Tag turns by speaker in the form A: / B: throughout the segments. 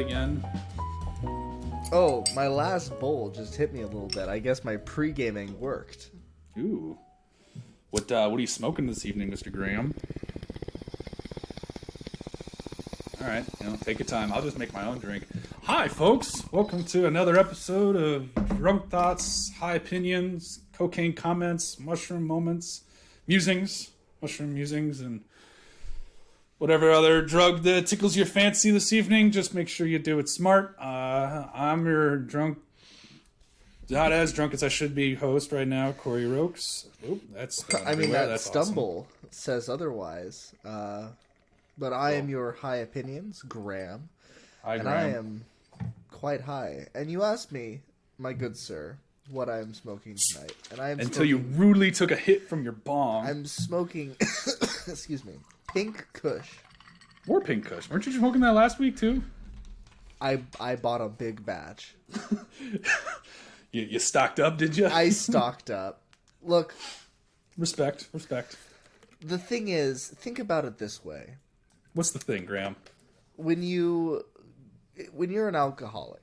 A: again.
B: Oh, my last bowl just hit me a little bit. I guess my pre-gaming worked.
A: Ooh. What are you smoking this evening, Mr. Graham? All right, take your time. I'll just make my own drink. Hi, folks. Welcome to another episode of Drunk Thoughts, High Opinions, Cocaine Comments, Mushroom Moments, Mushroom Musings, and whatever other drug that tickles your fancy this evening. Just make sure you do it smart. I'm your not as drunk as I should be host right now, Corey Rokes. Oop, that's
B: that stumble awesome. Says otherwise. But I am your high opinions, Graham.
A: Hi, Graham.
B: I am quite high. And you asked me, my good sir, what I am smoking tonight. And I am
A: Until you rudely took a hit from your bong.
B: I'm smoking, excuse me, Pink Kush.
A: More Pink Kush. Weren't you smoking that last week too?
B: I bought a big batch.
A: You stocked up, did you?
B: I stocked up. Look.
A: Respect.
B: The thing is, think about it this way.
A: What's the thing, Graham?
B: When you're an alcoholic,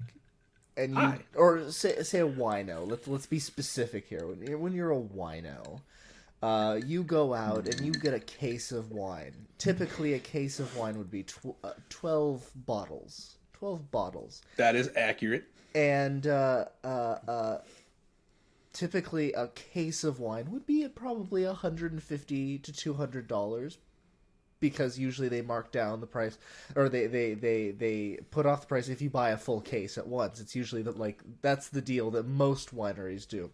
B: and or say a wino. Let's be specific here. When you're a wino, you go out and you get a case of wine. Typically, a case of wine would be 12 bottles. 12 bottles.
A: That is accurate.
B: And typically, a case of wine would be at probably $150 to $200. Because usually they mark down the price, or they put off the price if you buy a full case at once. It's usually that's the deal that most wineries do.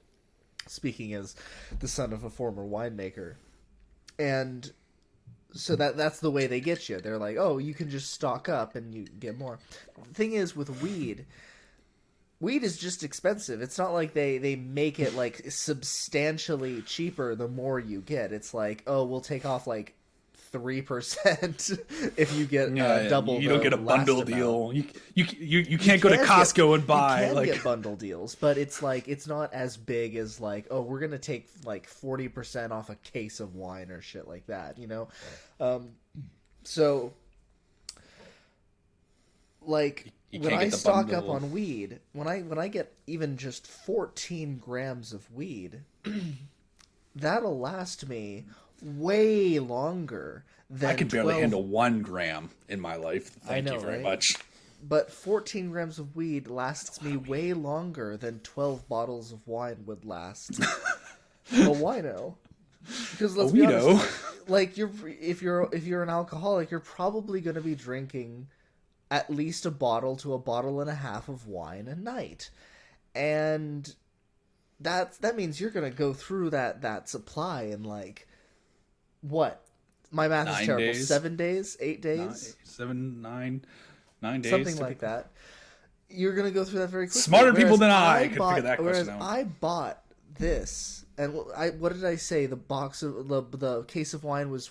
B: Speaking as the son of a former winemaker, and so that's the way they get you. They're like, oh, you can just stock up and you get more. The thing is with weed is just expensive. It's not like they make it like substantially cheaper the more you get. It's like, oh, we'll take off like 3% if you get double.
A: You don't get a bundle deal. You can't go to Costco and buy.
B: You can get bundle deals, but it's like it's not as big as like, oh, we're gonna take like 40% off a case of wine or shit like that, you know. So like when I stock up on weed, when I get even just 14 grams of weed, that'll last me way longer than
A: I can barely
B: 12...
A: handle 1 gram in my life. Thank you very much.
B: But 14 grams of weed lasts me way longer than 12 bottles of wine would last a wino. Because let's be honest, like if you're an alcoholic, you're probably going to be drinking at least a bottle to a bottle and a half of wine a night, and that means you're going to go through that supply in like. What? My math is terrible.
A: Days.
B: 7 days? 8 days?
A: 9 days.
B: Something like that. You're going to go through that very quickly.
A: Smarter people than I could figure that question out.
B: I bought this, and what did I say? The box of the case of wine was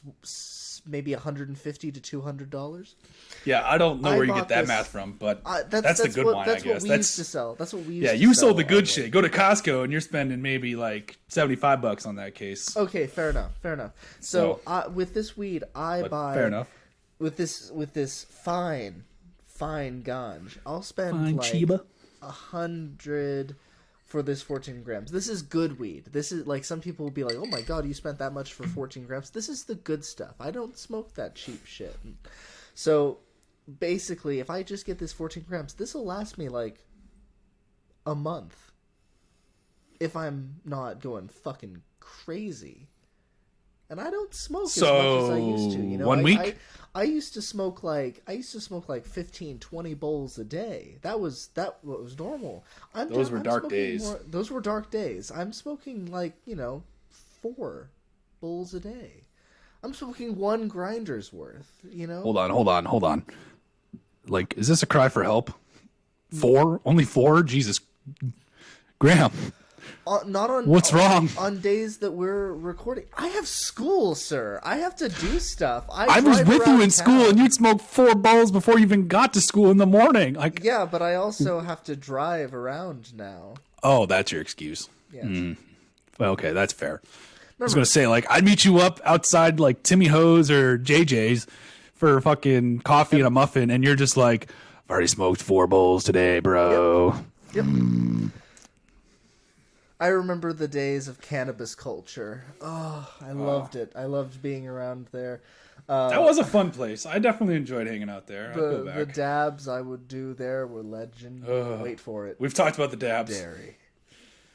B: maybe $150 to $200.
A: Yeah, I don't know where you get that math from, but that's the good wine, I guess.
B: That's what we used to sell. That's what we used to sell.
A: Yeah, you sold the good shit. Go to Costco and you're spending maybe like $75 on that case.
B: Okay, fair enough. So with this weed, I buy.
A: Fair enough.
B: With this fine ganj, I'll spend
A: fine
B: like
A: Chiba.
B: 100 for this 14 grams. This is good weed. This is like some people will be like, oh my god, you spent that much for 14 grams. This is the good stuff. I don't smoke that cheap shit. So basically, if I just get this 14 grams, this will last me like a month. If I'm not going fucking crazy. And I don't smoke as much as I used to. You know,
A: 1 week?
B: I used to smoke like 15, 20 bowls a day. That was normal.
A: Those were dark days.
B: Those were dark days. I'm smoking like, 4 bowls a day. I'm smoking 1 grinder's worth,
A: Hold on. Like, is this a cry for help? 4? Only 4? Jesus. Graham.
B: Not on.
A: What's wrong?
B: On days that we're recording, I have school, sir. I have to do stuff.
A: I was with you in school, and you'd smoke 4 bowls before you even got to school in the morning. Like,
B: yeah, but I also have to drive around now.
A: Oh, that's your excuse.
B: Yeah.
A: Well, okay, that's fair. I was gonna say, like, I'd meet you up outside, like Timmy Ho's or JJ's for fucking coffee and a muffin, and you're just like, I've already smoked 4 bowls today, bro.
B: Yep. I remember the days of cannabis culture. Oh, I loved it. I loved being around there.
A: That was a fun place. I definitely enjoyed hanging out there. I'd go back.
B: The dabs I would do there were legendary. Wait for it.
A: We've talked about the dabs.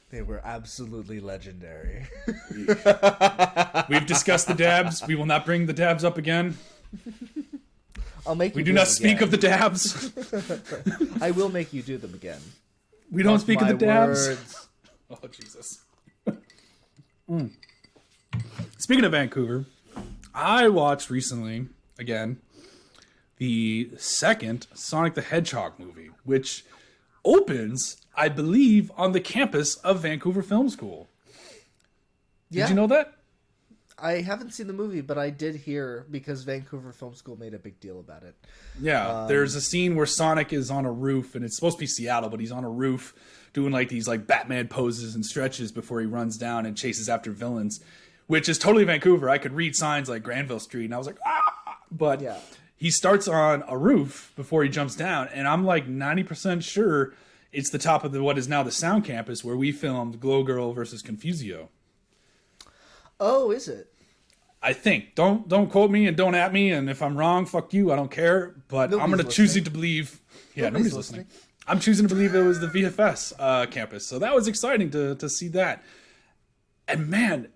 B: They were absolutely legendary.
A: We've discussed the dabs. We will not bring the dabs up again.
B: I'll make you
A: We do not speak of the dabs.
B: I will make you do them again.
A: We don't speak of the dabs.
B: Words.
A: Oh, Jesus. Speaking of Vancouver, I watched recently, again, the second Sonic the Hedgehog movie, which opens, I believe, on the campus of Vancouver Film School. Did you know that?
B: I haven't seen the movie, but I did hear because Vancouver Film School made a big deal about it.
A: Yeah, there's a scene where Sonic is on a roof, and it's supposed to be Seattle, but he's on a roof doing like these like Batman poses and stretches before he runs down and chases after villains, which is totally Vancouver. I could read signs like Granville Street, and I was like, ah! But
B: yeah.
A: He starts on a roof before he jumps down, and I'm like 90% sure it's the top of what is now the Sound Campus where we filmed Glow Girl versus Confusio.
B: Oh, is it?
A: I think. Don't quote me and don't at me, and if I'm wrong, fuck you. I don't care. But I'm going to choose to believe. Yeah, nobody's listening. I'm choosing to believe it was the VFS campus. So that was exciting to see that. And man,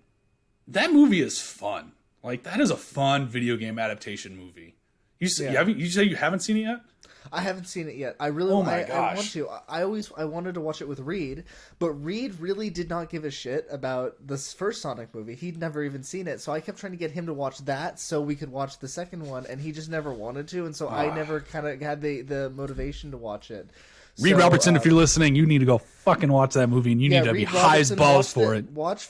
A: that movie is fun. Like, that is a fun video game adaptation movie. You say you haven't seen it yet?
B: I haven't seen it yet. I really I want to. I wanted to watch it with Reed, but Reed really did not give a shit about this first Sonic movie. He'd never even seen it, so I kept trying to get him to watch that so we could watch the second one, and he just never wanted to, and so I never kind of had the motivation to watch it.
A: Reed Robertson, if you're listening, you need to go fucking watch that movie, and you need to be high as balls for it.
B: Watch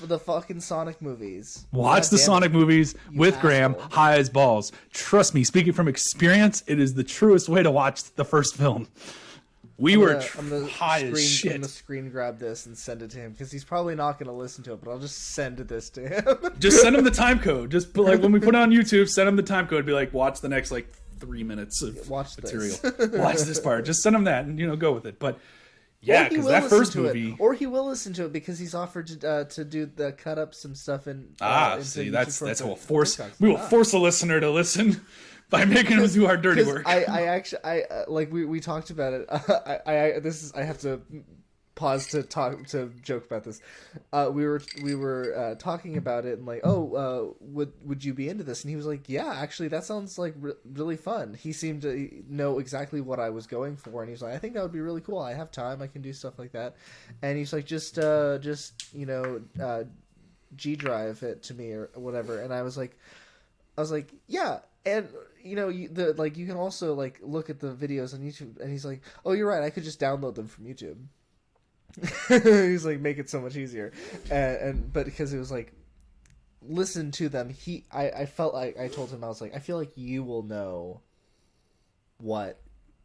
B: the fucking Sonic movies.
A: Watch the Sonic movies with Graham, high as balls. Trust me, speaking from experience, it is the truest way to watch the first film. I'm high as shit.
B: I'm going to screen grab this and send it to him, because he's probably not going to listen to it, but I'll just send this to him.
A: Just send him the time code. Just put, like, when we put it on YouTube, send him the time code. Be like, watch the next, 3 minutes of material. Watch this part. Just send him that and, go with it. But yeah, because that first movie...
B: Or he will listen to it because he's offered to cut up some stuff in...
A: see, that's what we'll force... We will force a listener to listen by making them do our dirty work.
B: We talked about it. I have to pause to joke about this. We were talking about it and would you be into this? And he was like, yeah, actually that sounds like really fun. He seemed to know exactly what I was going for, and he's like, I think that would be really cool. I have time, I can do stuff like that. And he's like, just G drive it to me or whatever. And I was like, yeah. And you can also look at the videos on YouTube. And he's like, oh, you're right, I could just download them from YouTube. He's like, make it so much easier, but because it was like, listen to them. I felt like I told him, I was like, I feel like you will know what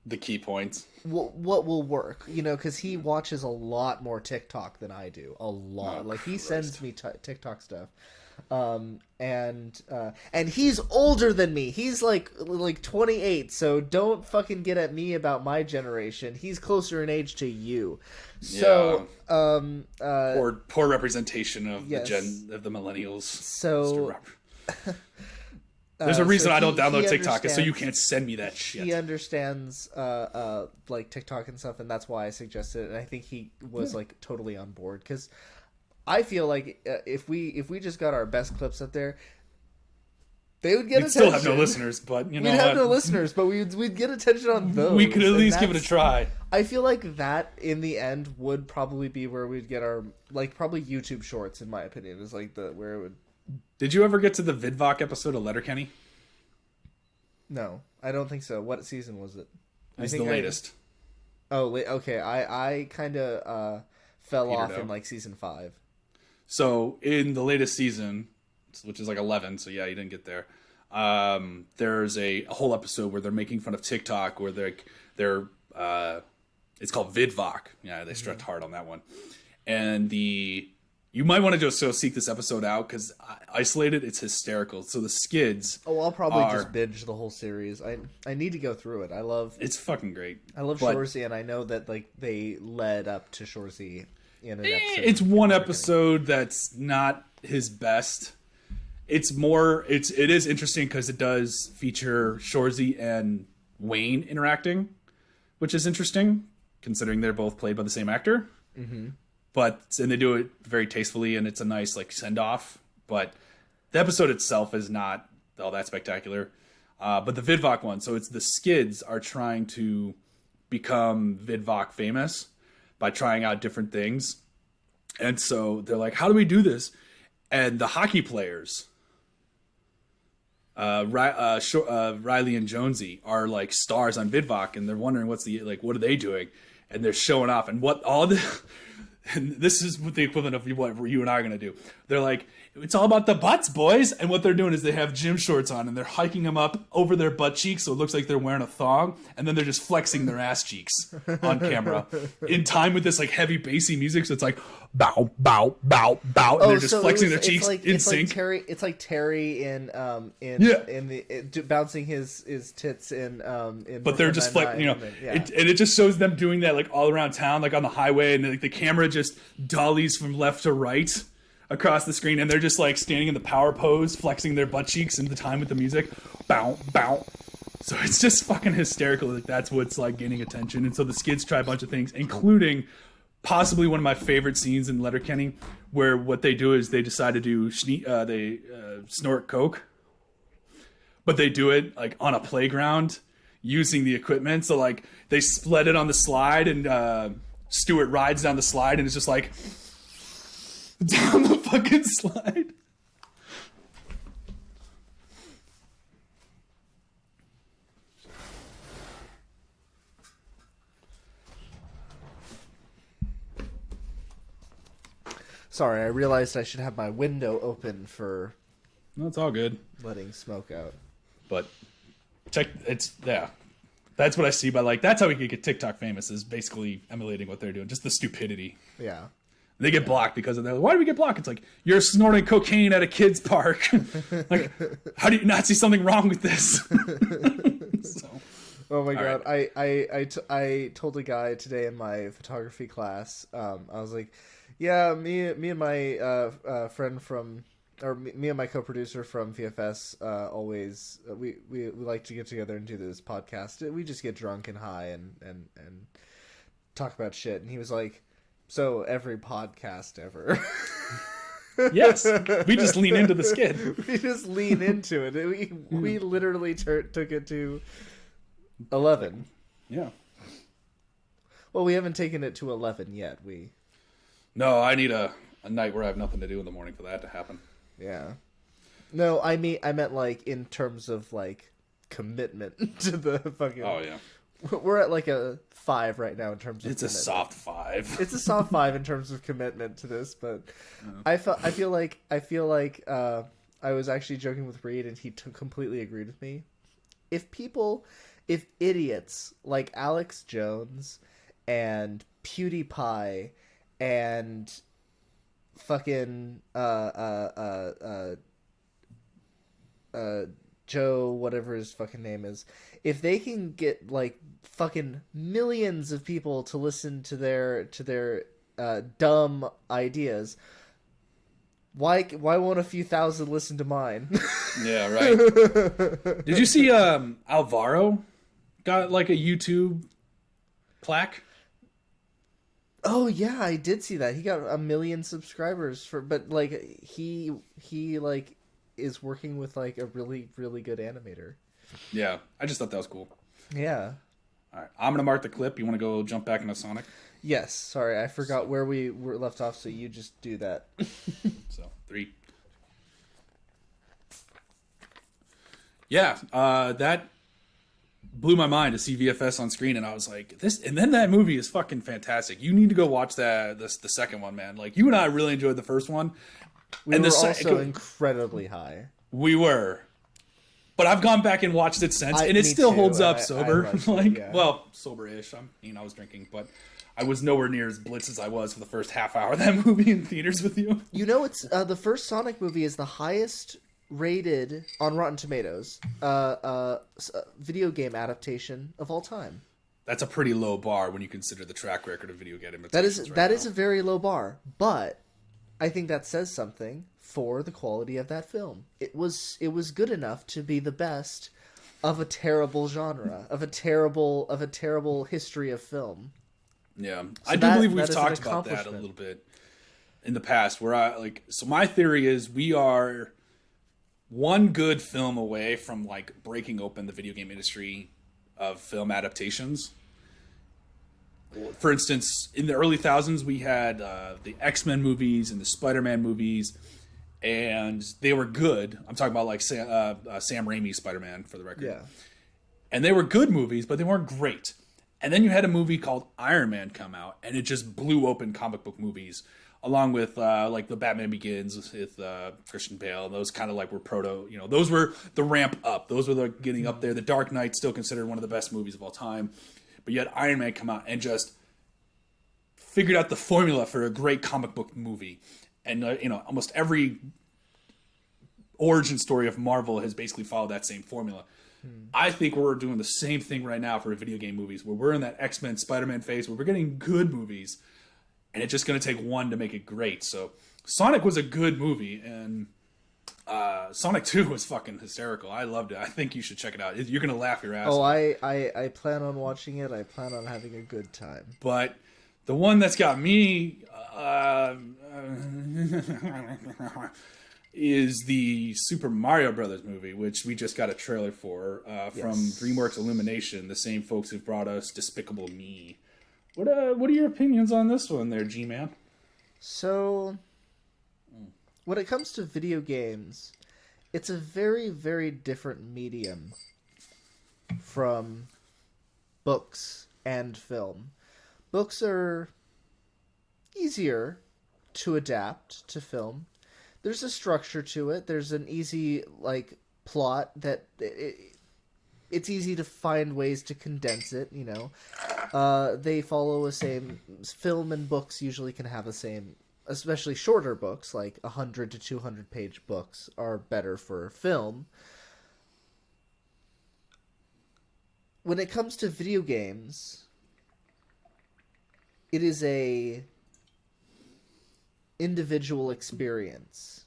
A: the key points,
B: what will work, because he watches a lot more TikTok than I do, a lot. He sends me TikTok stuff. And he's older than me. He's like 28, so don't fucking get at me about my generation. He's closer in age to you. So,
A: poor representation of the millennials.
B: So,
A: there's a reason I don't download TikTok, is so you can't send me that shit.
B: He understands TikTok and stuff, and that's why I suggested it. And I think he was totally on board, because I feel like if we just got our best clips up there, they would get attention.
A: We'd still have no listeners, but we'd
B: have no listeners, but we'd get attention on those.
A: We could at least give it a try.
B: I feel like that in the end would probably be where we'd get our probably YouTube Shorts, in my opinion, is where it would.
A: Did you ever get to the Vidvoc episode of Letterkenny?
B: No, I don't think so. What season was it?
A: It's the latest.
B: Okay. I kind of fell off in season 5.
A: So in the latest season, which is 11, so yeah, you didn't get there. There's a whole episode where they're making fun of TikTok, where they're it's called Vidvoc. Yeah, they struck hard on that one. And the You might want to just seek this episode out because isolated, it's hysterical. So the Skids.
B: Oh, I'll probably just binge the whole series. I need to go through it.
A: It's fucking great.
B: I love Shorzy, and I know that like they led up to Shorzy in an episode.
A: It's one episode that's not his best. It is interesting because it does feature Shorzy and Wayne interacting, which is interesting considering they're both played by the same actor. Mm-hmm. And they do it very tastefully, and it's a nice like send off. But the episode itself is not all that spectacular. But the Vidvoc one, so it's the Skids are trying to become Vidvoc famous by trying out different things, and so they're like, "How do we do this?" And the hockey players, Riley and Jonesy, are like stars on Vidvoc, and they're wondering what are they doing, and they're showing off, and and this is what the equivalent of what you and I are going to do. They're like, it's all about the butts, boys. And what they're doing is they have gym shorts on and they're hiking them up over their butt cheeks so it looks like they're wearing a thong. And then they're just flexing their ass cheeks on camera in time with this like heavy bassy music. So it's like, bow, bow, bow, bow. And they're just flexing their cheeks in sync.
B: It's like Terry in bouncing his tits in
A: but they're just flexing, and it just shows them doing that like all around town, like on the highway. And like, the camera just dollies from left to right across the screen, and they're just like standing in the power pose, flexing their butt cheeks in the time with the music. Bow, bow. So it's just fucking hysterical. Like that's what's like gaining attention. And so the Skids try a bunch of things, including possibly one of my favorite scenes in Letterkenny, where what they do is they decide to do snort coke, but they do it like on a playground using the equipment. So like they split it on the slide, and Stuart rides down the slide, and it's just like down the fucking slide.
B: Sorry, I realized I should have my window open for...
A: No, it's all good.
B: Letting smoke out.
A: But that's what I see by like, that's how we could get TikTok famous, is basically emulating what they're doing. Just the stupidity.
B: Yeah.
A: They get blocked because of that. Why do we get blocked? It's like, you're snorting cocaine at a kid's park. Like, how do you not see something wrong with this? So,
B: oh my God. Right. I told a guy today in my photography class, I was like, yeah, me and my friend from, or me and my co-producer from VFS always, we like to get together and do this podcast. We just get drunk and high and talk about shit. And he was like, so every podcast ever.
A: Yes, we just lean into the Skid.
B: We just lean into it. We literally took it to 11.
A: Yeah.
B: Well, we haven't taken it to 11 yet.
A: No, I need a night where I have nothing to do in the morning for that to happen.
B: Yeah. No, I meant like in terms of like commitment to the fucking...
A: Oh, yeah.
B: We're at like a 5 right now in terms of
A: It's commitment. A soft 5.
B: It's a soft 5 in terms of commitment to this, but I feel like I was actually joking with Reed, and he completely agreed with me. If idiots like Alex Jones and PewDiePie and fucking Joe, whatever his fucking name is, if they can get like fucking millions of people to listen to their dumb ideas, why won't a few thousand listen to mine?
A: Yeah, right. Did you see Alvaro got like a YouTube plaque?
B: Oh yeah, I did see that. He got 1 million subscribers but like he like is working with like a really, really good animator.
A: Yeah, I just thought that was cool.
B: Yeah.
A: All right, I'm gonna mark the clip. You want to go jump back into Sonic?
B: Yes. Sorry, I forgot where we were left off. So you just do that.
A: So 3. Yeah, that blew my mind to see VFS on screen, and I was like, "This." And then that movie is fucking fantastic. You need to go watch the second one, man. Like you and I really enjoyed the first one.
B: We were also incredibly high.
A: We were. But I've gone back and watched it since, and it still holds up sober. Like, yeah. Well, sober-ish. I was drinking, but I was nowhere near as blitzed as I was for the first half hour of that movie in theaters with you.
B: You know, it's the first Sonic movie is the highest rated on Rotten Tomatoes video game adaptation of all time.
A: That's a pretty low bar when you consider the track record of video game adaptations.
B: That is a very low bar, but I think that says something for the quality of that film. It was good enough to be the best of a terrible genre, of a terrible history of film.
A: Yeah,
B: So
A: I do
B: that-
A: believe we've
B: that is an
A: talked about that a
B: accomplishment.
A: little bit in the past. So my theory is we are one good film away from like breaking open the video game industry of film adaptations. For instance, in the early thousands, we had the X-Men movies and the Spider-Man movies, and they were good. I'm talking about like Sam Raimi's Spider-Man, for the record.
B: Yeah.
A: And they were good movies, but they weren't great. And then you had a movie called Iron Man come out, and it just blew open comic book movies, along with like the Batman Begins with Christian Bale. Those kind of like were those were the ramp up. Those were the getting up there. The Dark Knight, still considered one of the best movies of all time. But you had Iron Man come out and just figured out the formula for a great comic book movie. And almost every origin story of Marvel has basically followed that same formula. I think we're doing the same thing right now for video game movies, where we're in that X-Men, Spider-Man phase, where we're getting good movies, and it's just going to take one to make it great. So Sonic was a good movie, and Sonic 2 was fucking hysterical. I loved it. I think you should check it out. You're going to laugh your ass
B: Oh,
A: off.
B: I plan on watching it. I plan on having a good time.
A: But the one that's got me is the Super Mario Brothers movie, which we just got a trailer for from DreamWorks Illumination, the same folks who brought us Despicable Me. What are your opinions on this one there, G-Man?
B: So, when it comes to video games, it's a very, very different medium from books and film. Books are easier to adapt to film. There's a structure to it. There's an easy plot that it's easy to find ways to condense it. They follow a same film, and books usually can have the same. Especially shorter books, like 100 to 200 page books, are better for film. When it comes to video games, it is a individual experience.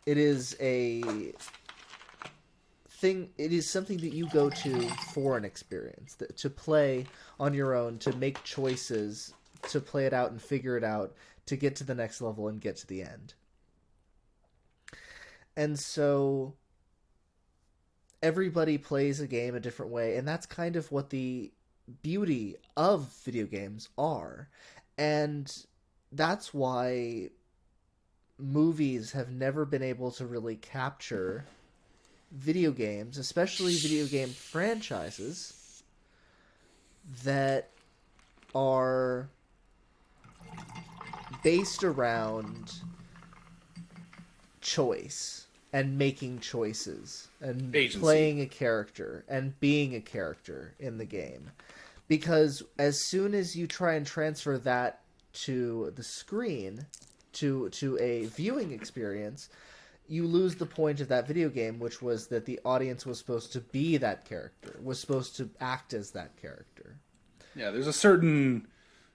B: It is a thing. It is something that you go to for an experience, to play on your own, to make choices, to play it out and figure it out, to get to the next level and get to the end. And so everybody plays a game a different way, and that's kind of what the beauty of video games are. And that's why movies have never been able to really capture video games, especially video game franchises that are based around choice and making choices and
A: Agency.
B: playing a character and being a character in the game. Because as soon as you try and transfer that to the screen, to a viewing experience, you lose the point of that video game, which was that the audience was supposed to be that character, was supposed to act as that character.
A: Yeah, there's a certain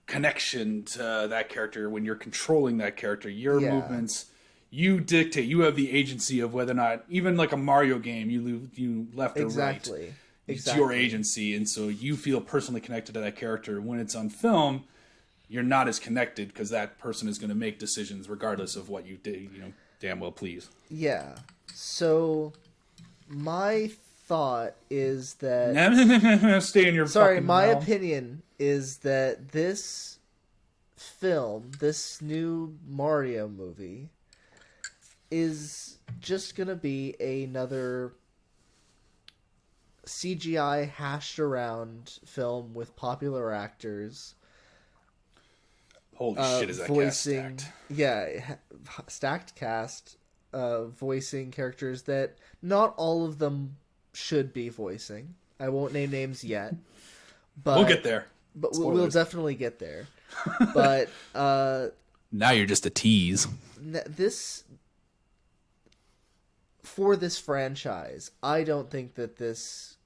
A: connection to that character when you're controlling that character. Your movements, you dictate. You have the agency of whether or not, even like a Mario game, you left or right. It's your agency, and so you feel personally connected to that character. When it's on film, you're not as connected because that person is going to make decisions regardless of what you did. Damn well please.
B: Yeah. So my thought is that
A: stay in your.
B: sorry,
A: fucking
B: my
A: realm.
B: opinion is that this film, this new Mario movie, is just gonna be another CGI hashed around film with popular actors.
A: Holy shit, is that
B: voicing,
A: cast stacked?
B: Yeah, stacked cast, voicing characters that not all of them should be voicing. I won't name names yet, but
A: We'll get there.
B: But we'll
A: Spoilers.
B: definitely get there. But
A: Now you're just a tease.
B: this for this franchise, I don't think that this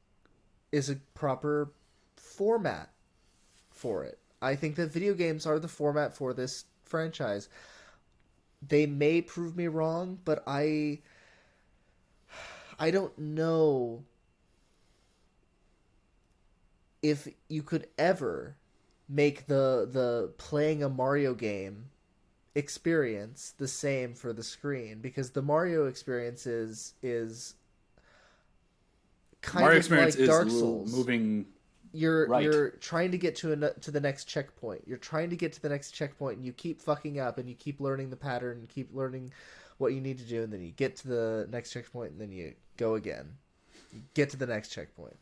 B: is a proper format for it. I think that video games are the format for this franchise. They may prove me wrong, but I don't know if you could ever make the playing a Mario game experience the same for the screen, because the Mario experience is kind
A: Mario
B: of
A: experience
B: like
A: is
B: Dark Souls.
A: moving.
B: You're trying to get to the next checkpoint. You're trying to get to the next checkpoint, and you keep fucking up, and you keep learning the pattern, and keep learning what you need to do, and then you get to the next checkpoint, and then you go again. You get to the next checkpoint.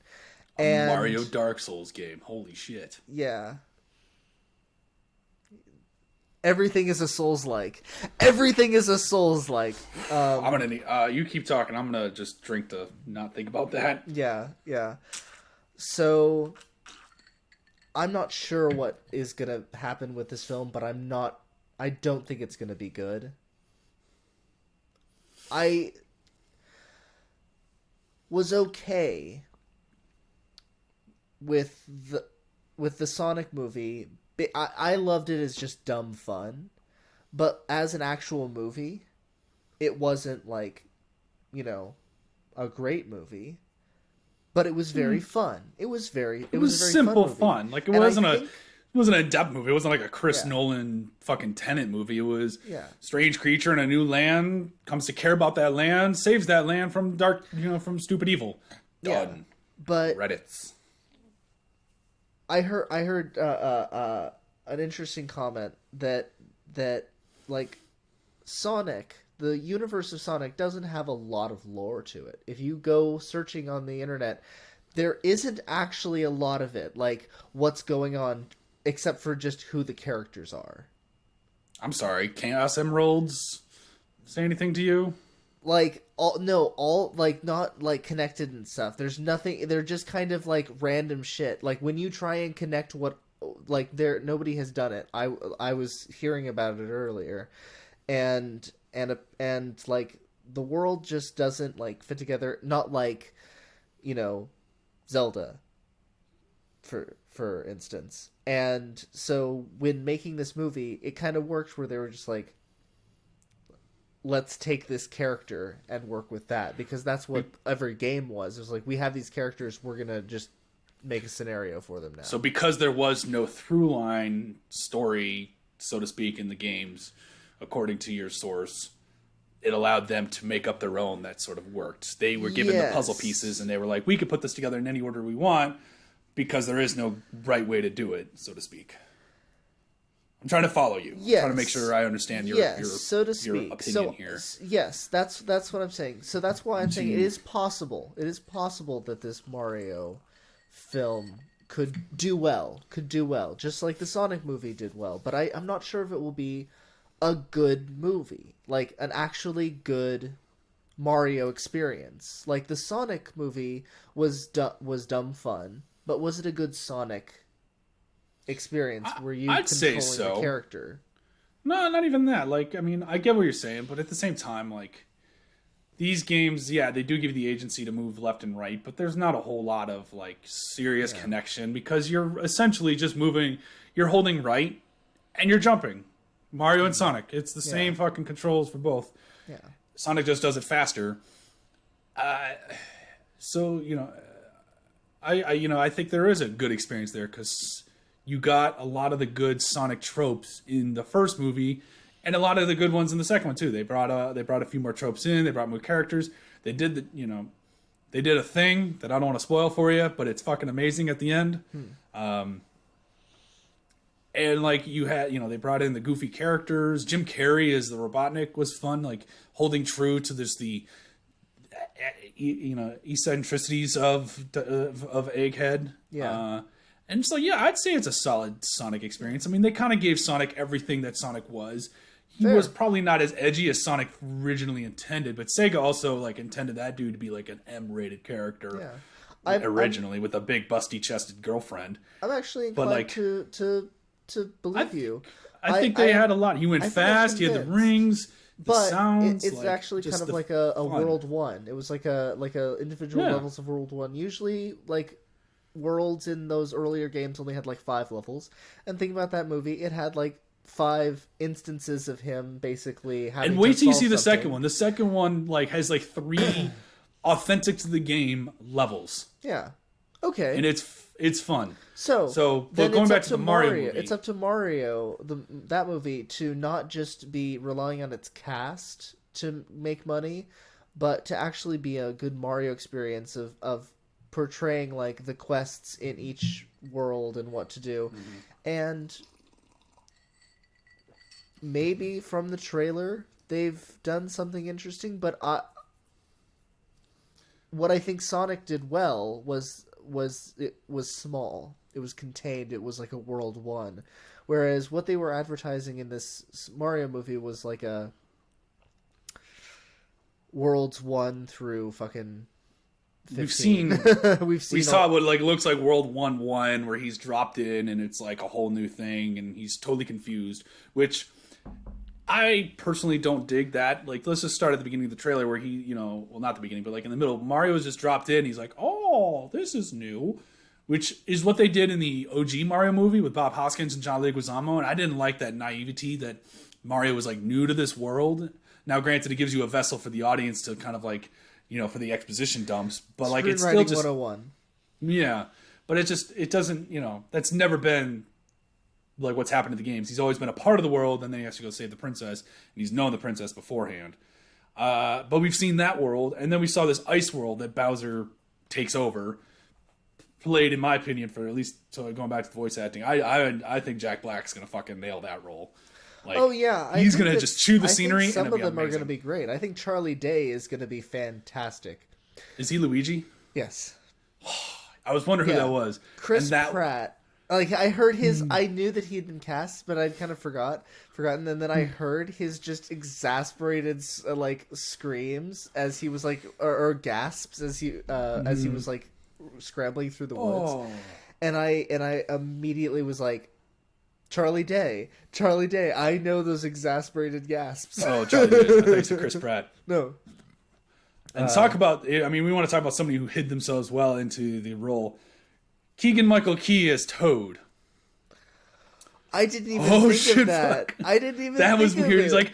B: And
A: Mario Dark Souls game. Holy shit.
B: yeah. Everything is a Souls-like. Everything is a Souls-like.
A: I'm gonna need. You keep talking. I'm gonna just drink to not think about that.
B: Yeah, yeah. So, I'm not sure what is gonna happen with this film, but I don't think it's gonna be good. I was okay with the Sonic movie. I loved it as just dumb fun, but as an actual movie, it wasn't like, a great movie, but it was very fun. It was a very
A: simple
B: fun.
A: Like it wasn't a in-depth movie. It wasn't like a Chris Nolan fucking Tenet movie. It was strange creature in a new land, comes to care about that land, saves that land from from stupid evil. Done.
B: But
A: Reddits.
B: I heard an interesting comment that like Sonic, the universe of Sonic doesn't have a lot of lore to it. If you go searching on the internet, there isn't actually a lot of it, like what's going on, except for just who the characters are.
A: I'm sorry, Chaos Emeralds say anything to you?
B: Like all like not like connected and stuff. There's nothing. They're just kind of like random shit. Like when you try and connect what, like nobody has done it. I was hearing about it earlier, and like the world just doesn't like fit together. Not like, Zelda, for instance. And so when making this movie, it kind of worked where they were just like, let's take this character and work with that, because that's what every game was. It was like, we have these characters, we're gonna just make a scenario for them now.
A: So because there was no through line story, so to speak, in the games, according to your source, it allowed them to make up their own that sort of worked. They were given the puzzle pieces, and they were like, we could put this together in any order we want, because there is no right way to do it, so to speak. I'm trying to follow you.
B: Yes.
A: I'm trying to make sure I understand your
B: so to speak.
A: your opinion here.
B: Yes, that's what I'm saying. So that's why I'm saying it is possible. It is possible that this Mario film could do well, just like the Sonic movie did well. But I'm not sure if it will be a good movie, like an actually good Mario experience. Like the Sonic movie was dumb fun, but was it a good Sonic experience? Were you
A: I'd say
B: controlling
A: so.
B: the character?
A: No, not even that. Like, I mean, I get what you're saying, but at the same time, like, these games, yeah, they do give you the agency to move left and right, but there's not a whole lot of, like, serious connection, because you're essentially just moving, you're holding right, and you're jumping. Mario and Sonic, it's the same fucking controls for both.
B: Yeah.
A: Sonic just does it faster. So, I think there is a good experience there, because you got a lot of the good Sonic tropes in the first movie, and a lot of the good ones in the second one too. They brought a few more tropes in. They brought more characters. They did they did a thing that I don't want to spoil for you, but it's fucking amazing at the end. And like you had, they brought in the goofy characters. Jim Carrey as the Robotnik was fun, like holding true to the eccentricities of Egghead.
B: Yeah.
A: And so, yeah, I'd say it's a solid Sonic experience. I mean, they kind of gave Sonic everything that Sonic was. He was probably not as edgy as Sonic originally intended, but Sega also like intended that dude to be like an M-rated character.
B: Yeah.
A: originally with a big busty chested girlfriend.
B: I'm actually inclined to believe you.
A: I think they had a lot. He went fast. He had the rings.
B: But
A: sounds,
B: it's like, actually kind of like a World 1. It was like a individual levels of World 1. Usually, like, worlds in those earlier games only had like 5 levels. And think about that movie, it had like 5 instances of him basically having
A: and wait
B: to
A: till you
B: solve
A: see the
B: something.
A: second one. The second one like has like 3 authentic to the game levels.
B: Yeah. Okay.
A: And it's fun.
B: So
A: but going back to the Mario movie,
B: it's up to Mario, that movie, to not just be relying on its cast to make money, but to actually be a good Mario experience of portraying like the quests in each world and what to do. And maybe from the trailer they've done something interesting, but what I think Sonic did well was it was small. It was contained. It was like a World 1. Whereas what they were advertising in this Mario movie was like a Worlds 1 through fucking 15. We
A: saw what like looks like World 1-1 where he's dropped in and it's like a whole new thing and he's totally confused, which I personally don't dig that. Like, let's just start at the beginning of the trailer where he, well, not the beginning, but like in the middle, Mario's just dropped in. He's like, oh, this is new, which is what they did in the OG Mario movie with Bob Hoskins and John Leguizamo. And I didn't like that naivety that Mario was like new to this world. Now, granted, it gives you a vessel for the audience to kind of like, for the exposition dumps, but like it's still just
B: 101.
A: Yeah, but it doesn't, that's never been like what's happened to the games. He's always been a part of the world, and then he has to go save the princess, and he's known the princess beforehand. But we've seen that world, and then we saw this ice world that Bowser takes over. Played, in my opinion, for at least, so going back to the voice acting, I think Jack Black's gonna fucking nail that role. Like,
B: oh yeah,
A: he's gonna just chew the scenery.
B: Some
A: and
B: of them
A: amazing.
B: are gonna be great. I think Charlie Day is gonna be fantastic.
A: Is he Luigi?
B: Yes.
A: I was wondering who that was.
B: Chris Pratt. Like, I heard his. I knew that he had been cast, but I'd kind of forgotten. And then I heard his just exasperated like screams as he was like, or gasps as he was like scrambling through the woods. And I immediately was like, Charlie Day. I know those exasperated gasps.
A: Oh, Charlie Day. I thought you said Chris Pratt.
B: No.
A: And talk about. I mean, we want to talk about somebody who hid themselves well into the role. Keegan-Michael Key as Toad.
B: I didn't even think of that.
A: Fuck.
B: I didn't even
A: that
B: think
A: was
B: of
A: weird.
B: it.
A: He's like,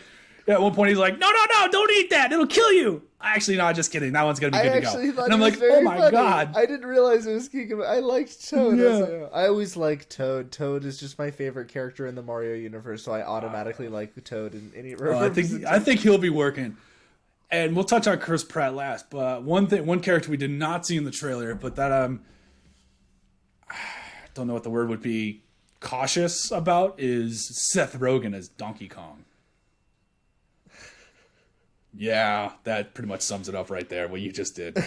A: at one point he's like, no, don't eat that. It'll kill you. Actually, no, just kidding. That one's going to be good to go. And I'm like, oh my God.
B: I didn't realize it was Keegan. I liked Toad.
A: Yeah.
B: I always liked Toad. Toad is just my favorite character in the Mario universe, so I automatically like Toad in any representation.
A: I think he'll be working. And we'll touch on Chris Pratt last. But one character we did not see in the trailer, but that I don't know what the word would be, cautious about, is Seth Rogen as Donkey Kong. Yeah, that pretty much sums it up right there, what you just did.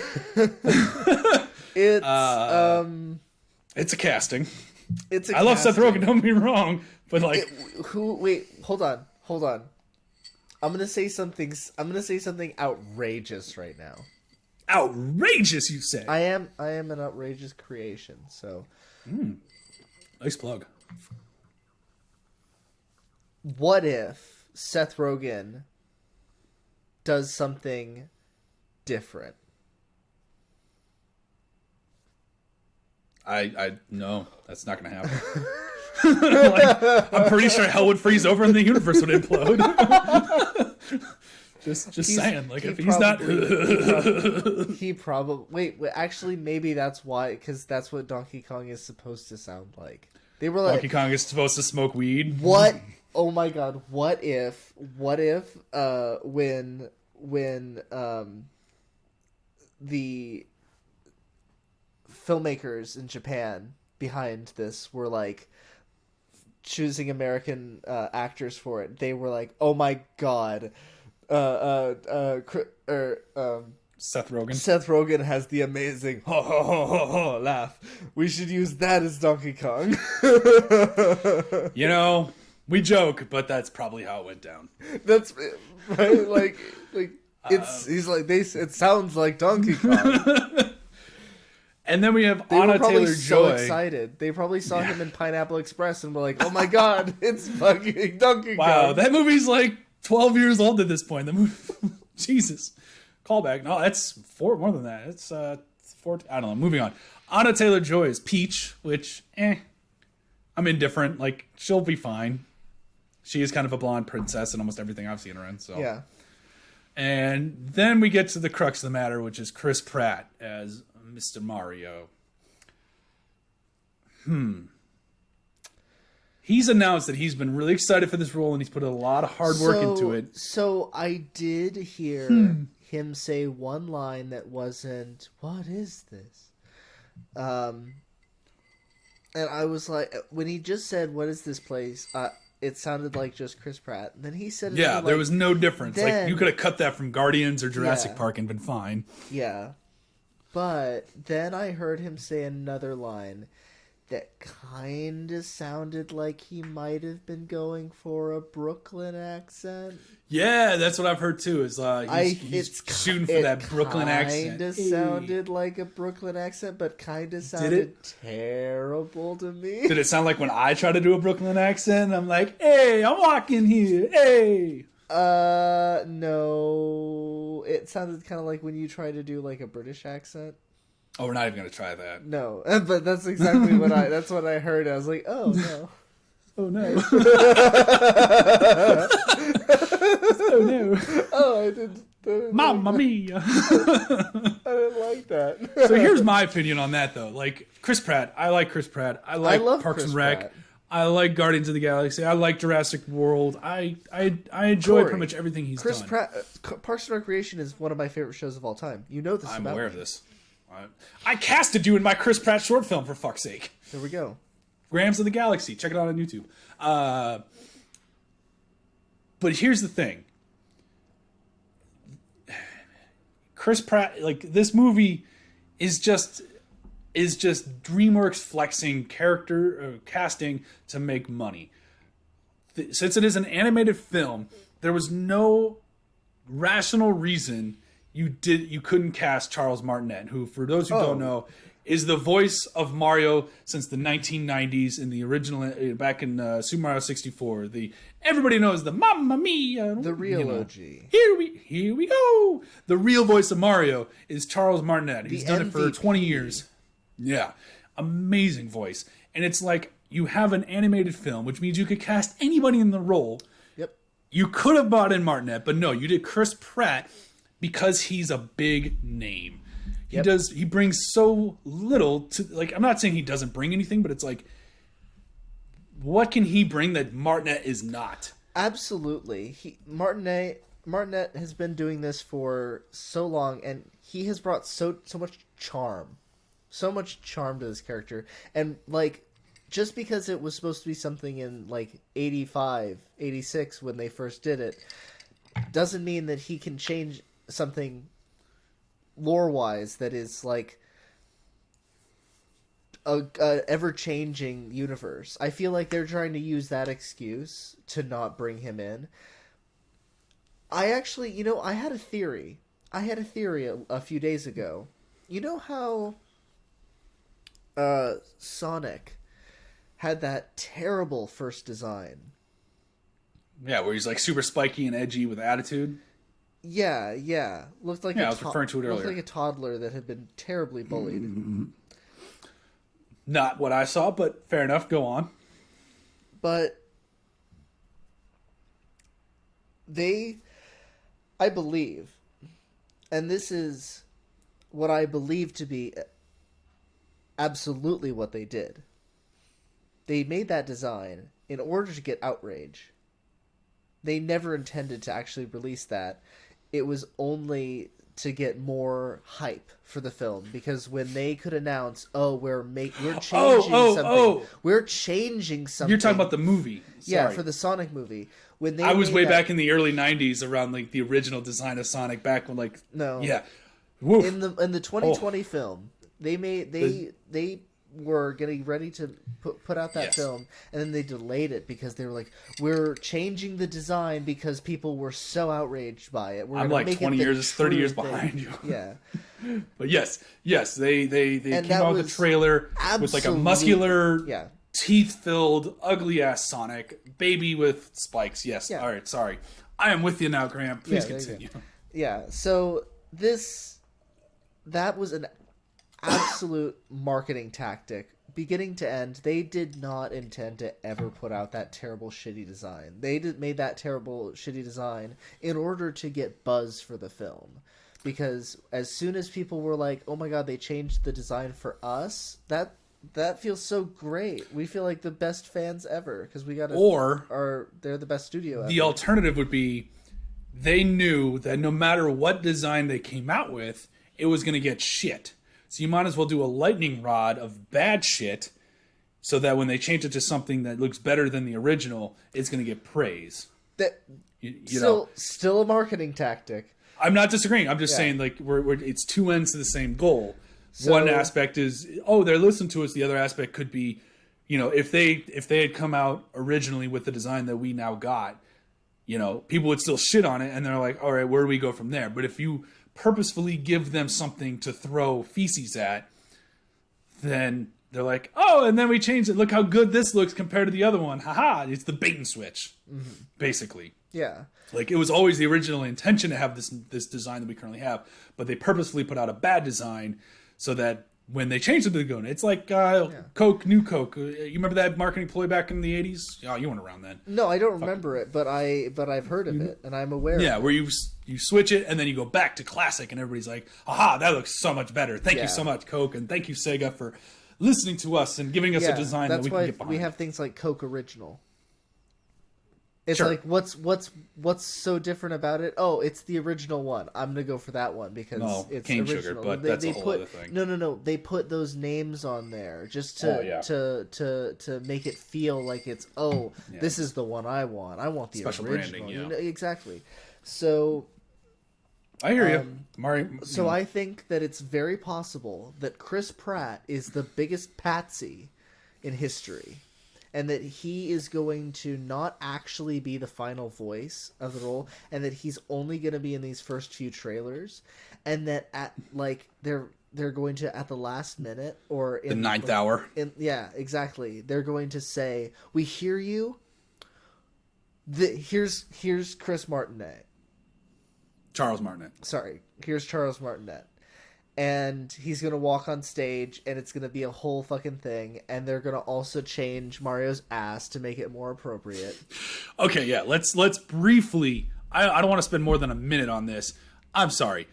B: It's
A: a casting.
B: I
A: love Seth Rogen, don't get me wrong, but like
B: wait, hold on. I'm gonna say something outrageous right now.
A: Outrageous, you say?
B: I am an outrageous creation, so
A: nice plug.
B: What if Seth Rogen does something different?
A: I no, that's not gonna happen. I'm pretty sure hell would freeze over and the universe would implode. just saying, like, if he's not,
B: he probably wait. Actually, maybe that's why, because that's what Donkey Kong is supposed to sound like. They were like,
A: Donkey Kong is supposed to smoke weed.
B: What? Oh my God! What if? When the filmmakers in Japan behind this were like choosing American actors for it, they were like, "Oh my God,
A: Seth Rogen.
B: Seth Rogen has the amazing ho ho ho ho ho laugh. We should use that as Donkey Kong."
A: We joke, but that's probably how it went down.
B: That's right. Like it's he's like it sounds like Donkey Kong.
A: And then we have
B: They were
A: Anna
B: probably so
A: Taylor-Joy.
B: excited. They probably saw him in Pineapple Express and were like, "Oh my god, it's fucking Donkey Kong!"
A: Wow, that movie's like 12 years old at this point. The movie, Jesus, callback. No, that's more than that. It's 14. I don't know. Moving on. Anna Taylor-Joy is Peach, which I'm indifferent. Like, she'll be fine. She is kind of a blonde princess in almost everything I've seen her in. So
B: Yeah.
A: And then we get to the crux of the matter, which is Chris Pratt as Mr. Mario. He's announced that he's been really excited for this role and he's put a lot of hard work into it.
B: So I did hear him say one line that wasn't, "What is this?" And I was like, when he just said, "What is this place?" It sounded like just Chris Pratt. And then he said,
A: Yeah, there was no difference.
B: Then,
A: like, you could have cut that from Guardians or Jurassic Park and been fine.
B: Yeah. But then I heard him say another line that kind of sounded like he might have been going for a Brooklyn accent.
A: Yeah, that's what I've heard too. Is he's shooting for that Brooklyn accent.
B: Kind of sounded like a Brooklyn accent, but kind of sounded terrible to me.
A: Did it sound like when I try to do a Brooklyn accent? I'm like, "Hey, I'm walking here. Hey."
B: No. It sounded kind of like when you try to do like a British accent.
A: Oh, we're not even gonna try that.
B: No, but that's exactly that's what I heard. I was like, "Oh no."
A: Oh no. Oh no.
B: Oh, I didn't
A: Mamma mia.
B: I didn't like that.
A: So here's my opinion on that, though. Like, Chris Pratt. I like Chris Pratt. I love Parks
B: Chris
A: and Rec.
B: Pratt.
A: I like Guardians of the Galaxy. I like Jurassic World. I enjoy pretty much everything he's
B: Chris
A: done.
B: Pratt, Parks and Recreation is one of my favorite shows of all time. You know this
A: I'm
B: about
A: aware
B: me.
A: of this. I casted you in my Chris Pratt short film, for fuck's sake.
B: There we go.
A: Grams of the Galaxy. Check it out on YouTube. But here's the thing. Chris Pratt, like, this movie is just DreamWorks flexing character casting to make money. Since it is an animated film, there was no rational reason you couldn't cast Charles Martinet, who, for those who don't know, is the voice of Mario since the 1990s in the original, back in Super Mario 64. Everybody knows the Mamma Mia,
B: The real OG.
A: Here we go. The real voice of Mario is Charles Martinet. He's done it for 20 years. Yeah, amazing voice. And it's like, you have an animated film, which means you could cast anybody in the role.
B: Yep.
A: You could have brought in Martinet, but no, you did Chris Pratt because he's a big name. He brings so little to, like, I'm not saying he doesn't bring anything, but it's like, what can he bring that Martinet is not?
B: Absolutely. Martinet has been doing this for so long, and he has brought so much charm. So much charm to this character. And, like, just because it was supposed to be something in, like, 85, 86 when they first did it, doesn't mean that he can change something lore-wise that is, like, a ever-changing universe. I feel like they're trying to use that excuse to not bring him in. I actually, I had a theory. A few days ago. You know how Sonic had that terrible first design?
A: Yeah, where he's like super spiky and edgy with attitude.
B: Yeah. Looked like
A: I was referring to it earlier.
B: Looked like a toddler that had been terribly bullied.
A: Not what I saw, but fair enough. Go on.
B: But I believe, and this is what I believe to be absolutely what they did. They made that design in order to get outrage. They never intended to actually release that. It was only to get more hype for the film, because when they could announce, we're changing something. We're changing something.
A: You're talking about the movie. Sorry.
B: Yeah, for the Sonic movie. When
A: I was way back in the early 90s around, like, the original design of Sonic, back when, like,
B: no.
A: Yeah.
B: Woof. In the 2020 film, they were getting ready to put out that film, and then they delayed it because they were like, we're changing the design because people were so outraged by it.
A: I'm like 20 years, 30 years behind you.
B: Yeah.
A: But yes, they
B: And
A: came
B: that
A: out with a
B: was
A: trailer with like a muscular,
B: yeah.
A: teeth-filled, ugly-ass Sonic, baby with spikes. Yes.
B: Yeah.
A: All right, sorry. I am with you now, Graham. Please
B: there you
A: continue.
B: Yeah, so that was an absolute marketing tactic. Beginning to end, they did not intend to ever put out that terrible, shitty design. They made that terrible, shitty design in order to get buzz for the film. Because as soon as people were like, oh my god, they changed the design for us, that feels so great. We feel like the best fans ever. Because we got they're the best studio ever.
A: The alternative would be they knew that no matter what design they came out with, it was going to get shit. So you might as well do a lightning rod of bad shit so that when they change it to something that looks better than the original, it's going to get praise.
B: That
A: you know,
B: still a marketing tactic.
A: I'm not disagreeing. I'm just saying like it's two ends to the same goal.
B: So,
A: one aspect is, they're listening to us. The other aspect could be, if they had come out originally with the design that we now got, people would still shit on it, and they're like, all right, where do we go from there? But if you purposefully give them something to throw feces at, then they're like, and then we changed it. Look how good this looks compared to the other one. Haha, it's the bait and switch, basically.
B: Yeah.
A: Like, it was always the original intention to have this design that we currently have, but they purposefully put out a bad design so that when they changed it to the Gona, it's like Coke, New Coke. You remember that marketing ploy back in the 80s? Oh, you weren't around then.
B: No, I don't remember it, but I've heard of it, and I'm aware of it.
A: Yeah, where you switch it, and then you go back to classic, and everybody's like, aha, that looks so much better. Thank you so much, Coke, and thank you, Sega, for listening to us and giving us a design that we can get behind.
B: We have things like Coke Original. It's
A: sure.
B: like, what's so different about it? Oh, it's the original one. I'm gonna go for that one because it's
A: cane
B: original.
A: sugar, but that's a whole other thing.
B: No. They put those names on there just to make it feel like it's this is the one I want. I want the
A: special
B: original.
A: branding.
B: Exactly. So
A: I hear you, Mario.
B: So I think that it's very possible that Chris Pratt is the biggest patsy in history. And that he is going to not actually be the final voice of the role, and that he's only going to be in these first few trailers, and that they're going to at the last minute or in
A: the ninth hour.
B: Exactly. They're going to say, "We hear you. Here's Chris Martinet."
A: Charles Martinet.
B: Sorry, here's Charles Martinet. And he's going to walk on stage, and it's going to be a whole fucking thing. And they're going to also change Mario's ass to make it more appropriate.
A: Okay, yeah, let's briefly... I don't want to spend more than a minute on this. I'm sorry.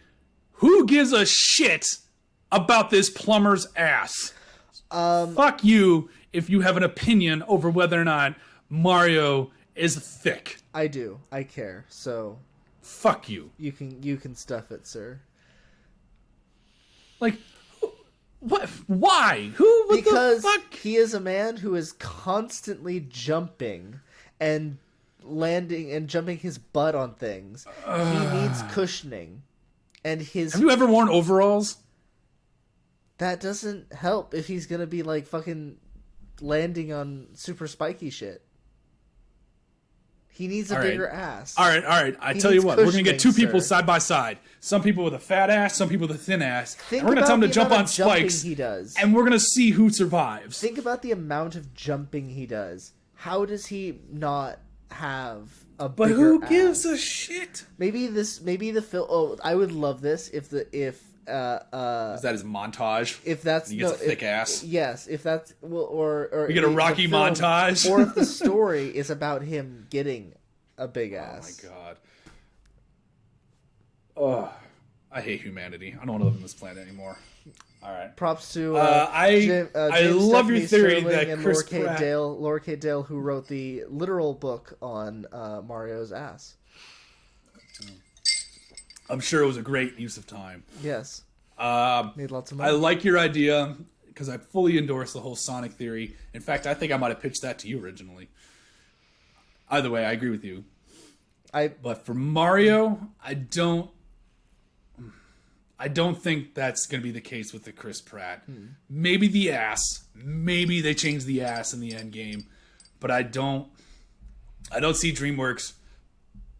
A: Who gives a shit about this plumber's ass? Fuck you if you have an opinion over whether or not Mario is thick.
B: I do. I care. So...
A: Fuck you.
B: You can stuff it, sir.
A: Like, what? Why? Who? What
B: because
A: the fuck?
B: He is a man who is constantly jumping and landing and jumping his butt on things. He needs cushioning, and his.
A: Have you ever worn overalls?
B: That doesn't help if he's gonna be like fucking landing on super spiky shit. He needs a bigger ass.
A: All right. I tell you what, we're going to get two people side by side. Some people with a fat ass, some people with a thin ass. And we're going to tell them to jump on spikes.
B: He does.
A: And we're going to see who survives.
B: Think about the amount of jumping he does. How does he not have a bigger ass? But
A: who gives a shit?
B: Maybe the film. Oh, I would love this if
A: is that his montage?
B: If that's
A: he gets a thick ass.
B: Yes, if that's or
A: we get a Rocky montage,
B: or if the story is about him getting a big ass.
A: Oh my god! Oh, I hate humanity. I don't want to live on this planet anymore. All right.
B: Props to
A: I love your theory that Chris Pratt,
B: Laura K. Dale, who wrote the literal book on Mario's ass.
A: I'm sure it was a great use of time.
B: Yes. Made lots of money.
A: I like your idea because I fully endorse the whole Sonic theory. In fact, I think I might have pitched that to you originally. Either way, I agree with you. But for Mario, I don't think that's going to be the case with the Chris Pratt. Maybe the ass. Maybe they change the ass in the end game. But I don't see DreamWorks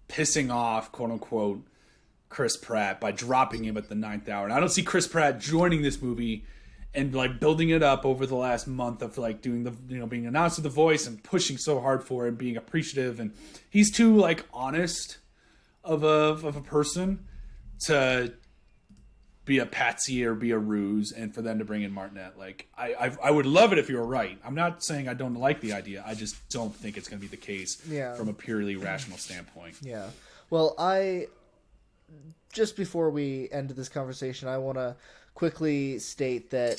A: pissing off, quote unquote, Chris Pratt by dropping him at the 9th hour. And I don't see Chris Pratt joining this movie and like building it up over the last month of like doing the, being announced with The Voice and pushing so hard for it and being appreciative. And he's too like honest of a person to be a patsy or be a ruse, and for them to bring in Martinet. Like I would love it if you were right. I'm not saying I don't like the idea. I just don't think it's going to be the case from a purely rational standpoint.
B: Yeah. Well, just before we end this conversation, I want to quickly state that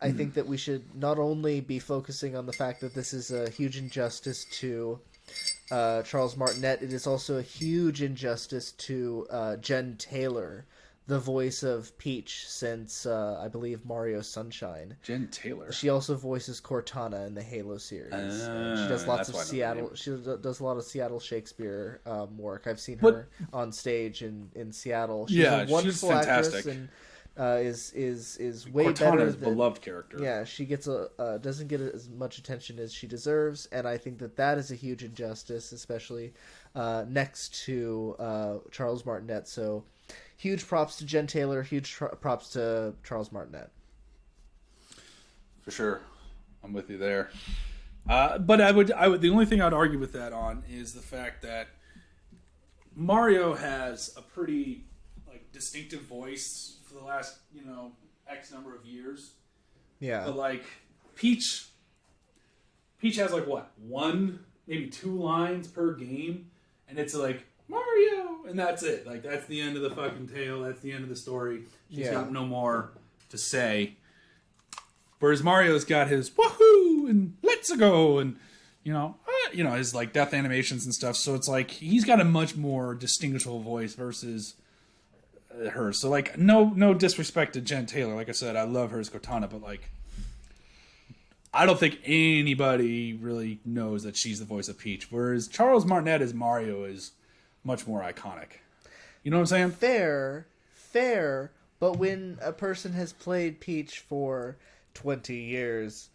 B: I think that we should not only be focusing on the fact that this is a huge injustice to Charles Martinet, it is also a huge injustice to Jen Taylor, the voice of Peach since, I believe, Mario Sunshine.
A: Jen Taylor.
B: She also voices Cortana in the Halo series. She does lots of Seattle. She does a lot of Seattle Shakespeare work. I've seen her on stage in Seattle. She's a wonderful
A: she's fantastic.
B: actress and is way
A: Cortana
B: better
A: is a
B: than
A: beloved character.
B: Yeah, she gets doesn't get as much attention as she deserves, and I think that is a huge injustice, especially next to Charles Martinet. So, huge props to Jen Taylor. Huge props to Charles Martinet.
A: For sure, I'm with you there. But I would. The only thing I'd argue with that on is the fact that Mario has a pretty distinctive voice for the last X number of years.
B: Yeah.
A: But Peach has what, one, maybe two lines per game, and it's Mario, and that's it. That's the end of the fucking tale. That's the end of the story. She's got no more to say. Whereas Mario's got his woohoo and let's go and his death animations and stuff. So it's he's got a much more distinguishable voice versus her. So no disrespect to Jen Taylor. Like I said, I love her as Cortana, but I don't think anybody really knows that she's the voice of Peach. Whereas Charles Martinet as Mario is much more iconic. You know what I'm saying?
B: Fair. But when a person has played Peach for 20 years,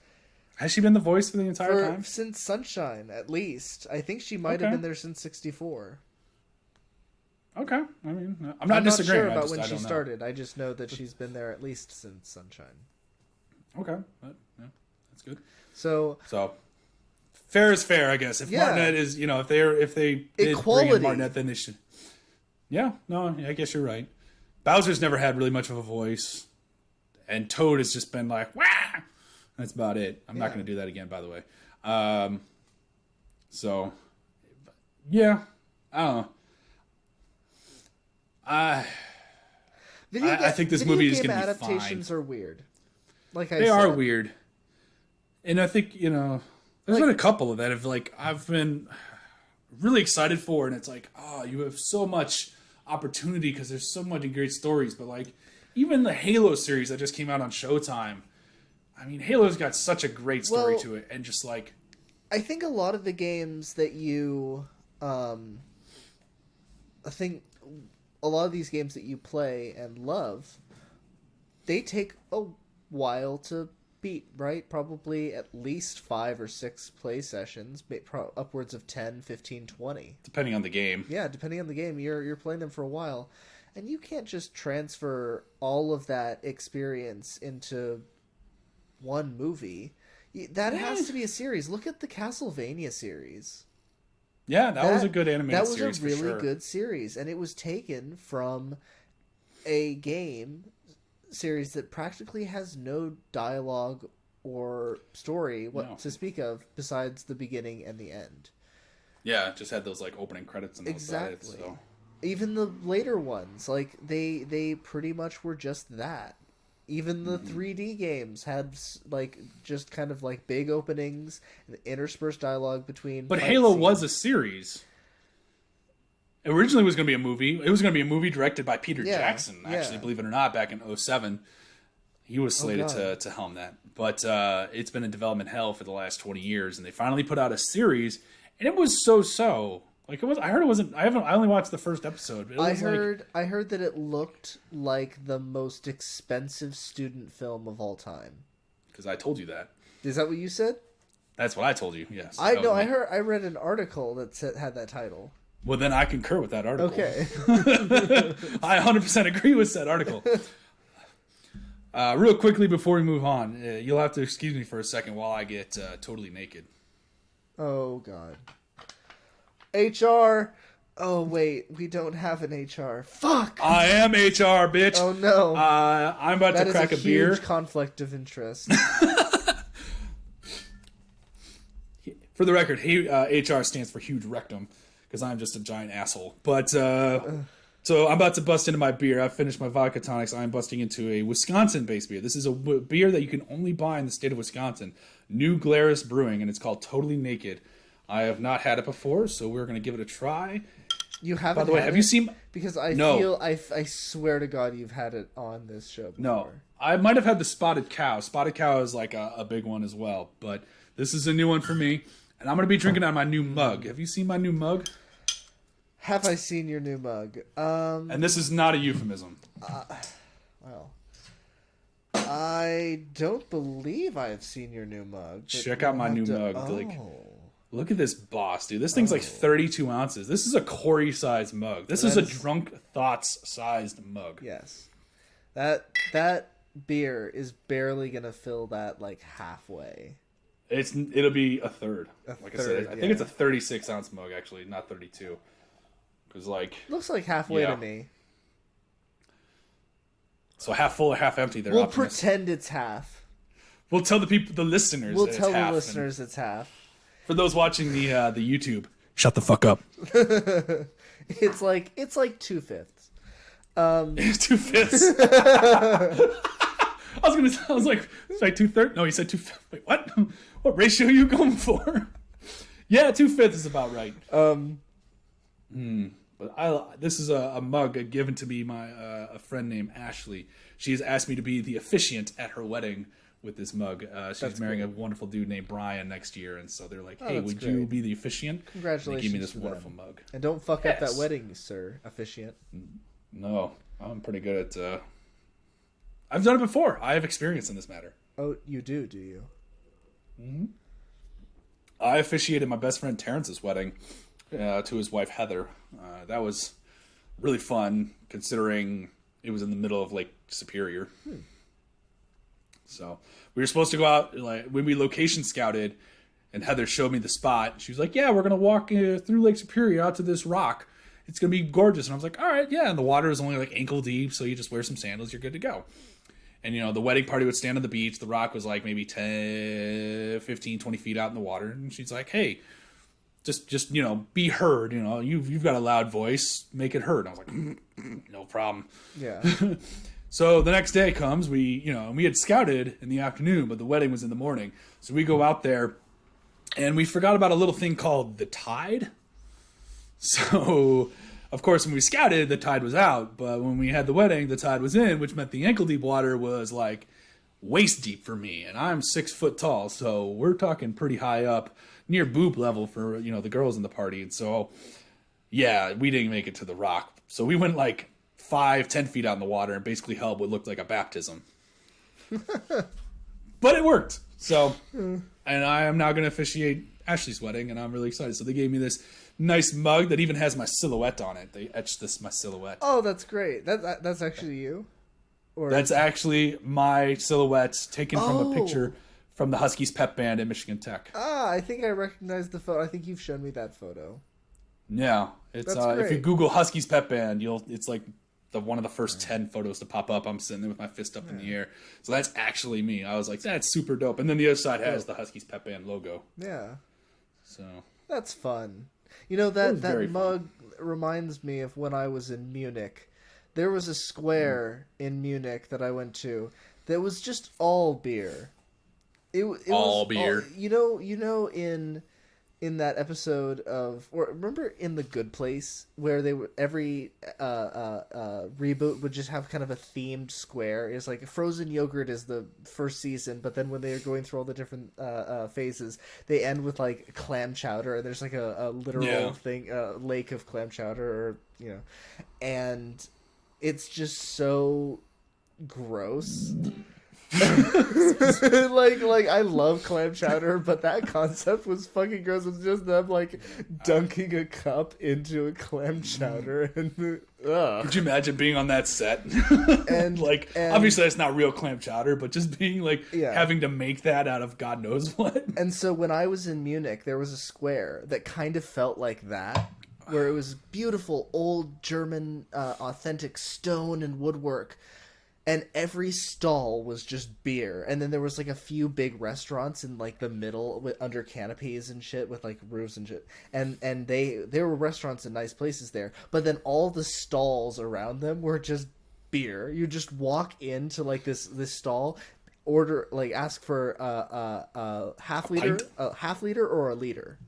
A: has she been the voice for the entire time?
B: Since Sunshine, at least. I think she might have been there since 64.
A: Okay. I mean, I'm not disagreeing.
B: Sure about when she started. I just know that she's been there at least since Sunshine.
A: Okay. That's good.
B: So
A: fair is fair, I guess. If Martinet is, if they did bring in Martinet, then they should. Yeah. No, I guess you're right. Bowser's never had really much of a voice, and Toad has just been wah! That's about it. I'm not going to do that again, by the way. Yeah. I don't know. I think this movie is going to be fine.
B: Adaptations are weird.
A: They are weird. And I think, there's been a couple of that I've been really excited for, and it's you have so much opportunity because there's so many great stories. But even the Halo series that just came out on Showtime, I mean, Halo's got such a great story to it, and just
B: I think a lot of the games that you, I think a lot of these games that you play and love, they take a while to beat, right? Probably at least 5 or 6 play sessions, upwards of 10, 15, 20.
A: Depending on the game.
B: Yeah, depending on the game. You're playing them for a while. And you can't just transfer all of that experience into one movie. That has to be a series. Look at the Castlevania series.
A: Yeah, that was a good animated series.
B: That was a really good series, and it was taken from a game series that practically has no dialogue or story to speak of besides the beginning and the end.
A: Yeah, it just had those opening credits and
B: exactly.
A: Sides, so.
B: Even the later ones, they pretty much were just that. Even the 3D games had just kind of big openings and interspersed dialogue between.
A: But Halo was a series. It originally was going to be a movie. It was going to be a movie directed by Peter Jackson, actually, believe it or not, back in 2007. He was slated to helm that. But it's been in development hell for the last 20 years, and they finally put out a series, and it was so-so. I heard it wasn't. I only watched the first episode. But
B: I heard that it looked like the most expensive student film of all time.
A: Because I told you that.
B: Is that what you said?
A: That's what I told you. Yes.
B: I read an article that had that title.
A: Well, then I concur with that article.
B: Okay.
A: I 100% agree with that article. Real quickly before we move on, you'll have to excuse me for a second while I get totally naked.
B: Oh, God. HR. Oh, wait. We don't have an HR. Fuck!
A: I am HR, bitch.
B: Oh, no.
A: I'm about to crack a beer.
B: Huge conflict of interest.
A: For the record, HR stands for huge rectum, because I'm just a giant asshole. But, so I'm about to bust into my beer. I've finished my vodka tonics. I'm busting into a Wisconsin-based beer. This is a beer that you can only buy in the state of Wisconsin. New Glarus Brewing, and it's called Totally Naked. I have not had it before, so we're going to give it a try.
B: You haven't.
A: By the way, have you seen?
B: Because I swear to God, you've had it on this show before.
A: No, I might have had the Spotted Cow. Spotted Cow is like a big one as well, but this is a new one for me, and I'm going to be drinking out of my new mug. Have you seen my new mug?
B: Have I seen your new mug?
A: And this is not a euphemism.
B: Well, I don't believe I've seen your new mug.
A: Check out my new mug. Look at this boss, dude. This thing's like 32 ounces. This is a Corey-sized mug. This is a Drunk Thoughts-sized mug.
B: Yes. That beer is barely going to fill that, like, halfway.
A: It'll be a third. I said, I
B: yeah.
A: think it's a 36-ounce mug, actually, not 32. Because, like...
B: Looks like halfway to me.
A: So half full or half empty, they're
B: We'll
A: optimists.
B: pretend it's half.
A: We'll tell the listeners
B: We'll
A: that
B: tell
A: it's half.
B: the listeners it's half.
A: For those watching the YouTube, shut the fuck up.
B: It's like 2/5.
A: 2/5. I was like, it's like 2/3. No, he said 2/5. Wait, what? What ratio are you going for? Yeah, 2/5 is about right. But this is a mug given to me by a friend named Ashley. She has asked me to be the officiant at her wedding with this mug. She's marrying a wonderful dude named Brian next year, and so they're like, "Hey, would you be the officiant?"
B: Congratulations!
A: And they give me this
B: to
A: wonderful
B: them.
A: mug.
B: And don't fuck up that wedding, sir, officiant.
A: No, I'm pretty good at. I've done it before. I have experience in this matter.
B: Oh, you do you?
A: Mm-hmm. I officiated my best friend Terrence's wedding to his wife Heather. That was really fun, considering it was in the middle of Lake Superior. So we were supposed to go out, like when we location scouted, and Heather showed me the spot. She was like, "Yeah, we're gonna walk through Lake Superior out to this rock. It's gonna be gorgeous." And I was like, "All right, yeah." And the water is only like ankle deep, so you just wear some sandals, you're good to go. And the wedding party would stand on the beach. The rock was like maybe 10, 15, 20 feet out in the water. And she's like, "Hey, just be heard. You've got a loud voice, make it heard." And I was like, "No problem."
B: Yeah.
A: So the next day comes, we had scouted in the afternoon, but the wedding was in the morning. So we go out there, and we forgot about a little thing called the tide. So, of course, when we scouted, the tide was out. But when we had the wedding, the tide was in, which meant the ankle-deep water was like waist-deep for me. And I'm 6 foot tall, so we're talking pretty high up, near boob level for, the girls in the party. And so, yeah, we didn't make it to the rock. So we went like 5-10 feet out in the water and basically held what looked like a baptism. But it worked. So, and I am now going to officiate Ashley's wedding, and I'm really excited. So they gave me this nice mug that even has my silhouette on it. They etched my silhouette.
B: Oh, that's great. That's actually you? Or
A: that's actually my silhouette taken from a picture from the Huskies pep band at Michigan Tech.
B: Ah, I think I recognize the photo. I think you've shown me that photo.
A: Yeah. It's if you Google Huskies pep band, it's like one of the first 10 photos to pop up. I'm sitting there with my fist up in the air. So that's actually me. I was like, that's super dope. And then the other side has the Huskies pep band logo.
B: Yeah.
A: So
B: that's fun. That mug reminds me of when I was in Munich. There was a square in Munich that I went to that was just all beer. It
A: all
B: was
A: beer.
B: In that episode of, or remember in The Good Place where they were every reboot would just have kind of a themed square. It's like frozen yogurt is the first season, but then when they're going through all the different phases, they end with like clam chowder, and there's like a literal thing, lake of clam chowder, and it's just so gross. like I love clam chowder, but that concept was fucking gross. It's just them like dunking a cup into a clam chowder, and
A: Could you imagine being on that set?
B: And
A: like, obviously that's not real clam chowder, but just being like having to make that out of God knows what.
B: And so when I was in Munich, there was a square that kind of felt like that, where it was beautiful old German authentic stone and woodwork. And every stall was just beer. And then there was like a few big restaurants in like the middle under canopies and shit with like roofs and shit. And there were restaurants and nice places there. But then all the stalls around them were just beer. You just walk into like this stall, order like ask for a half liter or a liter.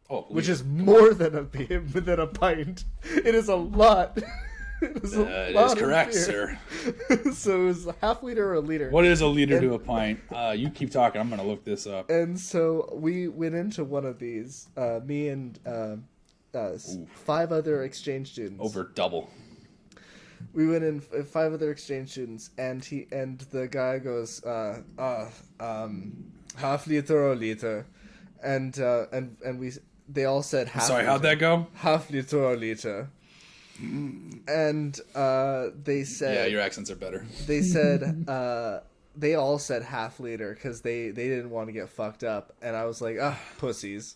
A: Oh,
B: which is more than a beer, than a pint. It is a lot. It
A: is correct, sir.
B: So it was a half liter or a liter.
A: What is a liter to a pint? You keep talking. I'm going to look this up.
B: And so we went into one of these, me and 5 other exchange students.
A: Over double.
B: We went in 5 other exchange students, and the guy goes, half liter or liter, and they all said half.
A: Sorry,
B: liter.
A: How'd that go?
B: Half liter or liter. And they said,
A: yeah, your accents are better.
B: They said they all said half liter because they didn't want to get fucked up, and I was like, pussies.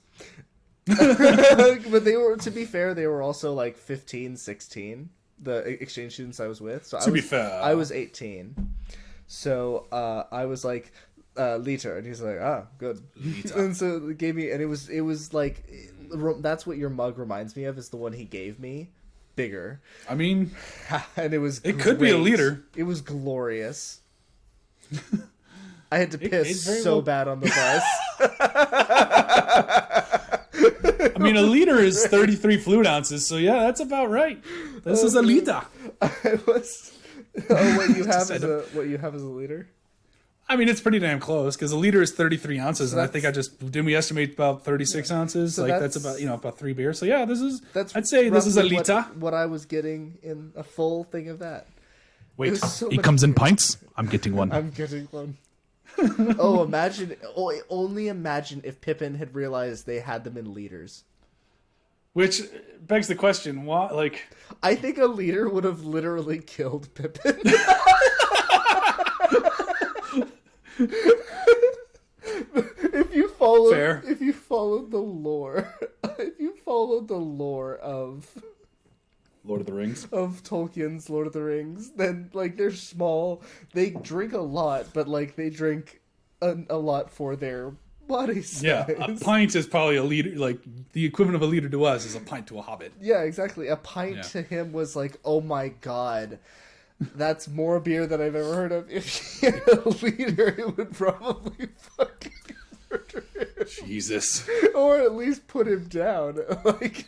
B: But they were, to be fair, they were also like 15, 16, the exchange students I was with. So
A: to be fair,
B: I was 18. So I was like, liter, and he's like, good. And so it gave me, and it was like, that's what your mug reminds me of, is the one he gave me. Bigger.
A: I mean,
B: and
A: it could be a liter.
B: It was glorious. I had to piss so bad on the bus.
A: I mean, a liter is 33 fluid ounces, so yeah, that's about right. This is a liter.
B: What you have as a liter? I
A: mean, it's pretty damn close because a liter is 33 ounces, so and I think didn't we estimate about 36 ounces? So like that's about about 3 beers. So yeah, I'd say this is a liter.
B: What I was getting in a full thing of that.
A: Wait, he comes in pints. I'm getting one.
B: I'm getting one. Only imagine if Pippin had realized they had them in liters.
A: Which begs the question, what? Like,
B: I think a liter would have literally killed Pippin. If you followed the lore of
A: Lord of the Rings,
B: of Tolkien's Lord of the Rings, then like they're small, they drink a lot, but like they drink a lot for their body size.
A: Yeah, a pint is probably a liter, like the equivalent of a liter to us is a pint to a hobbit.
B: Yeah, exactly. A pint to him was like, oh my god. That's more beer than I've ever heard of. If he had a liter, it would probably fucking murder him.
A: Jesus.
B: Or at least put him down. Like,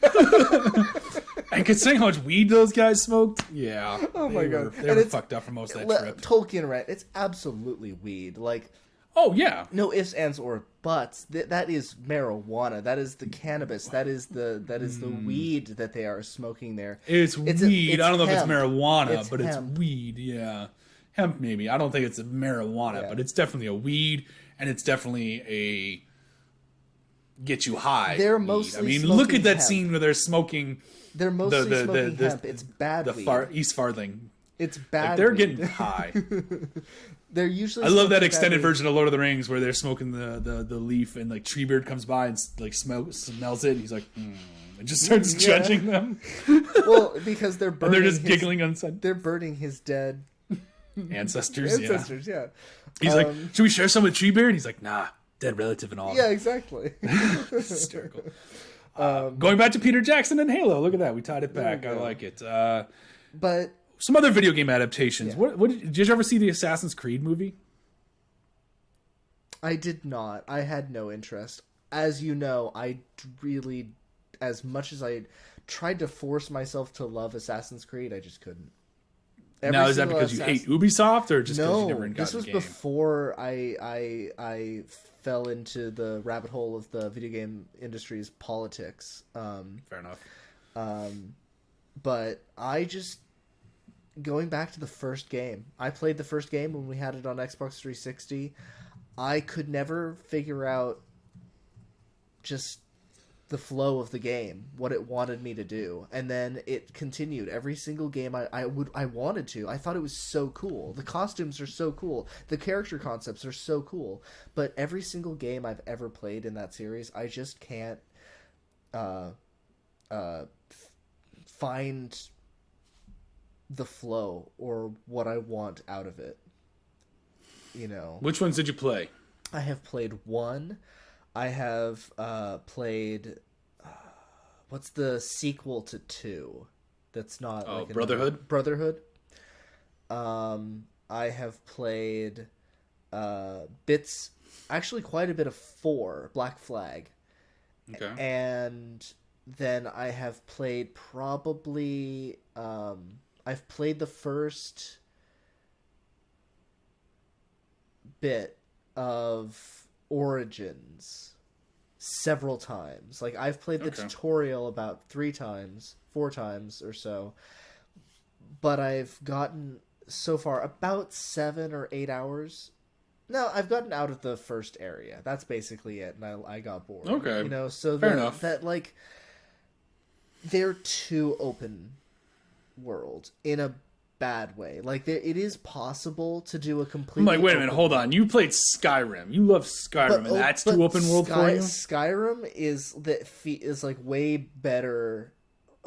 A: and considering how much weed those guys smoked, yeah.
B: Oh my god.
A: They were fucked up for most of that trip.
B: Tolkien rant, it's absolutely weed. Like,
A: oh yeah.
B: No ifs, ands, or buts. That is marijuana. That is the cannabis. That is the weed that they are smoking there.
A: It's weed. I don't know if it's marijuana, but
B: hemp.
A: It's weed. Yeah, hemp maybe. I don't think it's a marijuana, but it's definitely a weed, and it's definitely a get you high.
B: They're mostly.
A: I mean, look at that scene where they're smoking.
B: They're mostly smoking hemp. It's bad weed.
A: East Farthing.
B: It's bad.
A: Like, they're
B: weed.
A: getting high.
B: They're usually.
A: I love that extended version of Lord of the Rings where they're smoking the leaf and like Treebeard comes by and like smells it and he's like, and just starts judging them.
B: Well, because they're burning.
A: And they're just giggling on side.
B: They're burning his dead
A: ancestors.
B: Yeah.
A: He's like, should we share some with Treebeard? He's like, nah, dead relative and all.
B: Yeah, exactly.
A: Hysterical. Going back to Peter Jackson and Halo. Look at that. We tied it back. I like it.
B: But.
A: Some other video game adaptations. Yeah. What did you ever see the Assassin's Creed movie?
B: I did not. I had no interest. As you know, I really, as much as I tried to force myself to love Assassin's Creed, I just couldn't.
A: Now, is that because you hate Ubisoft or just because you never got the game?
B: This was before I fell into the rabbit hole of the video game industry's politics.
A: Fair enough.
B: But I just... going back to the first game, I played the first game when we had it on Xbox 360. I could never figure out just the flow of the game, what it wanted me to do, and then it continued every single game I wanted to. I thought it was so cool. The costumes are so cool. The character concepts are so cool. But every single game I've ever played in that series, I just can't find the flow or what I want out of it. You know.
A: Which ones did you play?
B: I have played 1. I have played. What's the sequel to 2? That's not like
A: Brotherhood.
B: Brotherhood. I have played bits. Actually, quite a bit of 4. Black Flag.
A: Okay.
B: And then I have played probably. I've played the first bit of Origins several times. Like, I've played the tutorial about 4 times or so, but I've gotten so far about 7 or 8 hours. No, I've gotten out of the first area. That's basically it, and I got bored.
A: Okay,
B: you know, so
A: fair enough.
B: That like they're too open world in a bad way. Like, it is possible to do a completely.
A: I'm like, wait a minute, hold on. You played Skyrim. You love Skyrim, and that's too open world for you.
B: Skyrim is like way better.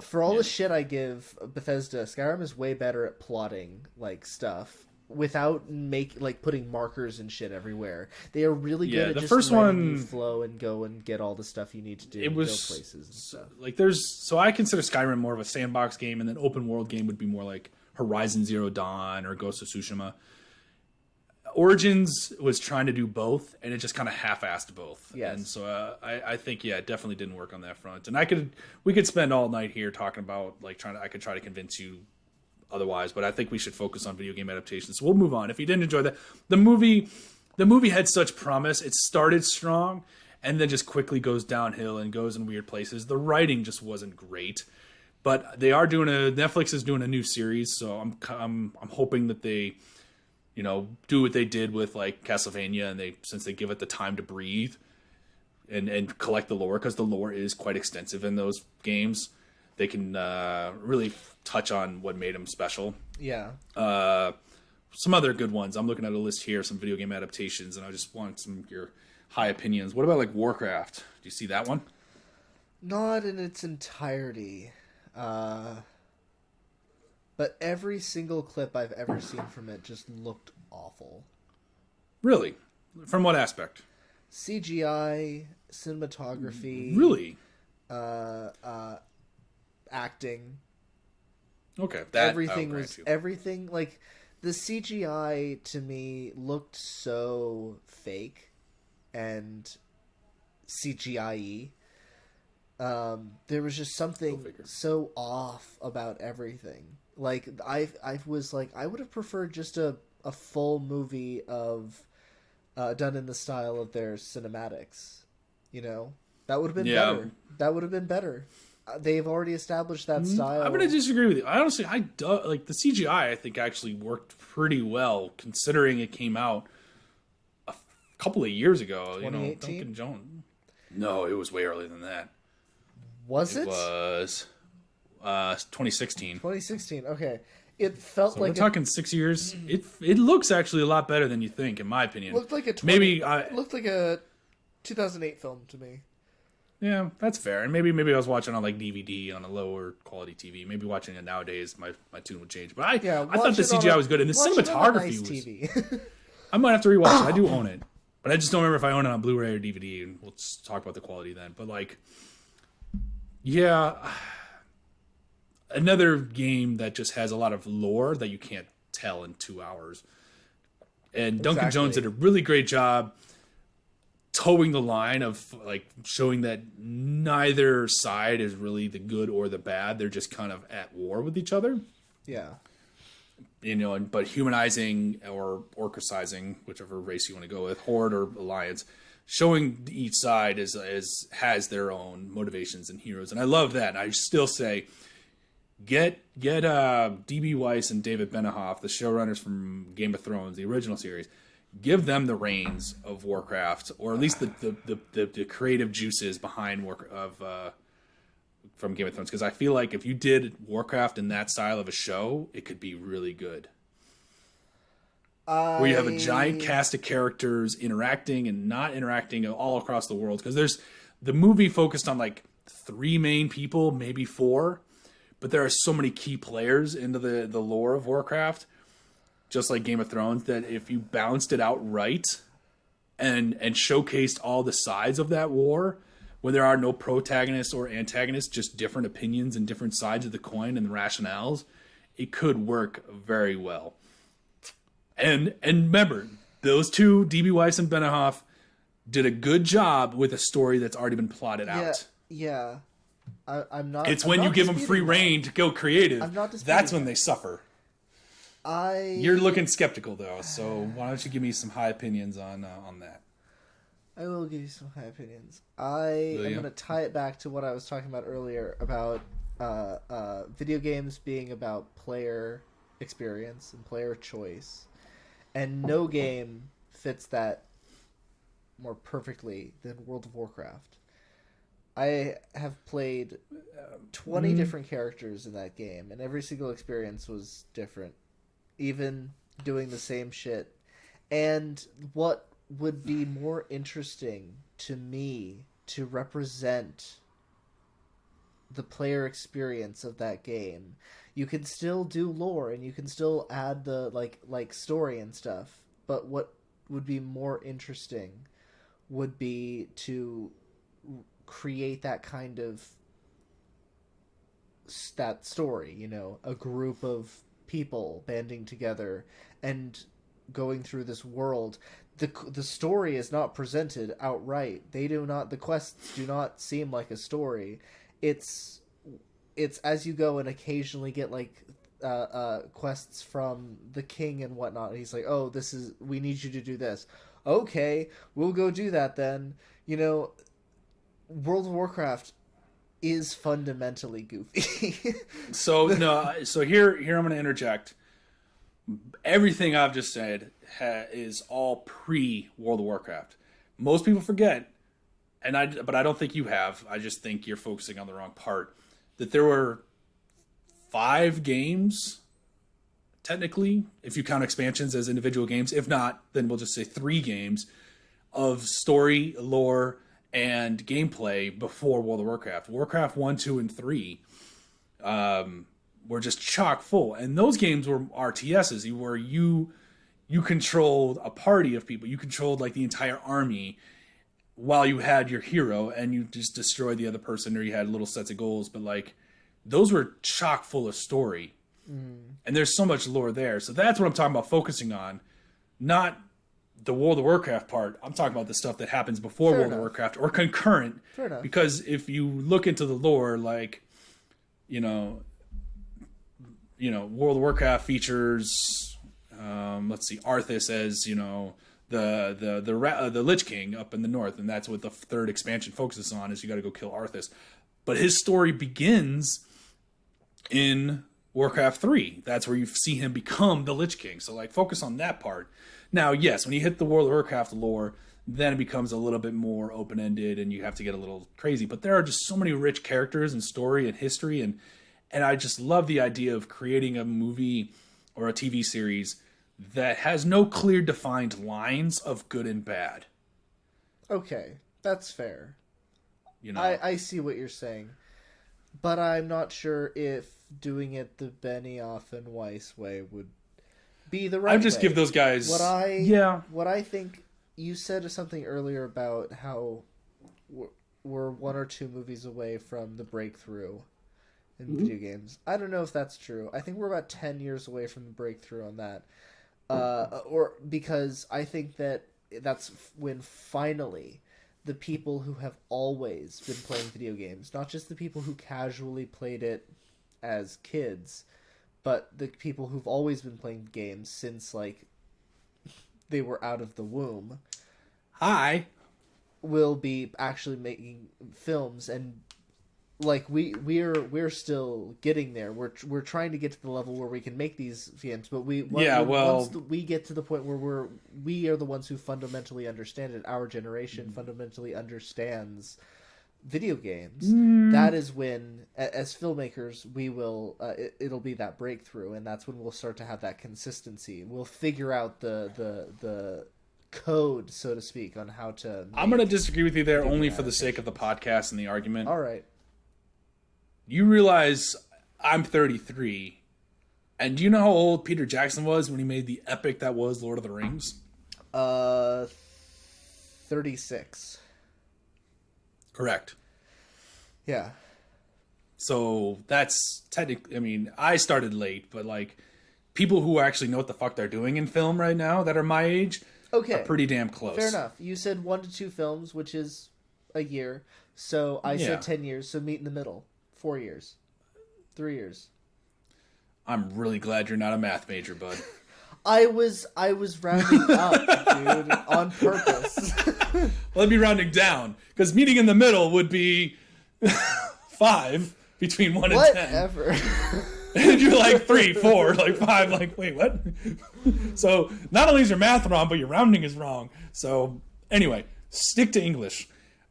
B: For all the shit I give Bethesda, Skyrim is way better at plotting like stuff without putting markers and shit everywhere. They are really good at
A: the
B: just
A: first
B: letting
A: one
B: you flow and go and get all the stuff you need to do.
A: It was
B: go places and stuff.
A: Like I consider Skyrim more of a sandbox game, and then open world game would be more like Horizon Zero Dawn or Ghost of Tsushima. Origins was trying to do both, and it just kind of half-assed both.
B: Yes.
A: And so I think it definitely didn't work on that front. And we could spend all night here talking about I could try to convince you otherwise, but I think we should focus on video game adaptations. So we'll move on. If you didn't enjoy that, the movie had such promise. It started strong and then just quickly goes downhill and goes in weird places. The writing just wasn't great. But Netflix is doing a new series, so I'm hoping that they, do what they did with like Castlevania, and since they give it the time to breathe and collect the lore, because the lore is quite extensive in those games, they can really touch on what made them special.
B: Yeah.
A: Some other good ones. I'm looking at a list here, some video game adaptations, and I just want some of your high opinions. What about like Warcraft? Do you see that one?
B: Not in its entirety. But every single clip I've ever seen from it just looked awful.
A: Really? From what aspect?
B: CGI, cinematography.
A: Really?
B: Acting.
A: Okay.
B: Everything, like, the CGI to me looked so fake and CGI-y. There was just something so off about everything. Like, I was like, I would have preferred just a full movie of done in the style of their cinematics. That would have been better. That would have been better. They've already established that style.
A: I'm going to disagree with you. I honestly, like the CGI, I think actually worked pretty well considering it came out a couple of years ago.
B: 2018?
A: Duncan Jones. No, it was way earlier than that.
B: Was it?
A: It was 2016.
B: 2016. Okay, it felt like
A: we're talking 6 years. It looks actually a lot better than you think, in my opinion.
B: Looked like looked like a 2008 film to me.
A: Yeah, that's fair. And maybe I was watching on like DVD on a lower quality TV. Maybe watching it nowadays, my tune would change. But I thought the CGI was good, and the cinematography was. TV. I might have to rewatch it. I do own it, but I just don't remember if I own it on Blu-ray or DVD. And we'll talk about the quality then. But like, yeah, another game that just has a lot of lore that you can't tell in 2 hours. And Duncan Jones did a really great job towing the line of like showing that neither side is really the good or the bad. They're just kind of at war with each other.
B: Yeah.
A: But humanizing or orcicizing, whichever race you want to go with, Horde or Alliance, showing each side has their own motivations and heroes. And I love that. And I still say Get DB Weiss and David Benioff, the showrunners from Game of Thrones, the original series. Give them the reins of Warcraft, or at least the creative juices behind from Game of Thrones. Because I feel like if you did Warcraft in that style of a show, it could be really good. Where you have a giant cast of characters interacting and not interacting all across the world. Because the movie focused on like 3 main people, maybe 4. But there are so many key players into the lore of Warcraft, just like Game of Thrones, that if you balanced it out right and showcased all the sides of that war, where there are no protagonists or antagonists, just different opinions and different sides of the coin and the rationales, it could work very well. And remember, those two, D.B. Weiss and Benioff, did a good job with a story that's already been plotted out.
B: Yeah. I'm not.
A: It's when you give them free reign to go creative. That's when they suffer. You're looking skeptical though, so why don't you give me some high opinions on that?
B: I will give you some high opinions. I'm going to tie it back to what I was talking about earlier about video games being about player experience and player choice, and no game fits that more perfectly than World of Warcraft. I have played 20 different characters in that game, and every single experience was different, even doing the same shit. And what would be more interesting to me to represent the player experience of that game? You can still do lore, and you can still add the like story and stuff, but what would be more interesting would be to create that kind of that story, a group of people banding together and going through this world. The story is not presented outright. The quests do not seem like a story. It's as you go and occasionally get like quests from the king and whatnot. And he's like, "Oh, we need you to do this." Okay, we'll go do that then. World of Warcraft is fundamentally goofy.
A: So here I'm going to interject. Everything I've just said is all pre World of Warcraft. Most people forget, but I don't think you have. I just think you're focusing on the wrong part. That there were 5 games, technically, if you count expansions as individual games. If not, then we'll just say 3 games of story, lore, and gameplay before World of Warcraft. Warcraft 1, 2, and 3 were just chock full. And those games were RTSs where you controlled a party of people. You controlled like the entire army while you had your hero, and you just destroyed the other person, or you had little sets of goals. But like those were chock full of story. And there's so much lore there. So that's what I'm talking about focusing on. Not the World of Warcraft part. I'm talking about the stuff that happens before World of Warcraft or concurrent.
B: Fair enough.
A: Because if you look into the lore, like, World of Warcraft features, let's see, Arthas as, the Lich King up in the north, and that's what the 3rd expansion focuses on, is you got to go kill Arthas. But his story begins in Warcraft 3. That's where you see him become the Lich King. So, like, focus on that part. Now, yes, when you hit the World of Warcraft lore, then it becomes a little bit more open-ended, and you have to get a little crazy. But there are just so many rich characters and story and history, and I just love the idea of creating a movie or a TV series that has no clear defined lines of good and bad.
B: Okay, that's fair. I see what you're saying, but I'm not sure if doing it the Benioff and Weiss way would be the right
A: I just
B: way.
A: give those guys
B: what I think you said something earlier about how we're 1 or 2 movies away from the breakthrough in video games. I don't know if that's true. I think we're about 10 years away from the breakthrough on that. Or because I think that's when finally the people who have always been playing video games, not just the people who casually played it as kids, but the people who've always been playing games since like they were out of the womb,
A: will
B: be actually making films and like we're still getting there. We're trying to get to the level where we can make these games, but once we get to the point where we are the ones who fundamentally understand it. Our generation fundamentally understands video games. That is when, as filmmakers, we will it'll be that breakthrough, and that's when we'll start to have that consistency. We'll figure out the code, so to speak, on how to.
A: I'm going to disagree with you there only for the sake of the podcast and the argument.
B: All right.
A: You realize I'm 33, and do you know how old Peter Jackson was when he made the epic that was Lord of the Rings?
B: 36.
A: Correct.
B: Yeah.
A: So that's technically, I mean, I started late, but like people who actually know what the fuck they're doing in film right now that are my age are pretty damn close.
B: Fair enough. You said 1 to 2 films, which is a year. So I said 10 years, so meet in the middle. 4 years. 3 years.
A: I'm really glad you're not a math major, bud.
B: I was rounding up, dude, on purpose.
A: Well, I'd be rounding down, because meeting in the middle would be 5 between 1 and 10.
B: Whatever.
A: And you're like 3, 4, like 5, like, wait, what? So not only is your math wrong, but your rounding is wrong. So anyway, stick to English.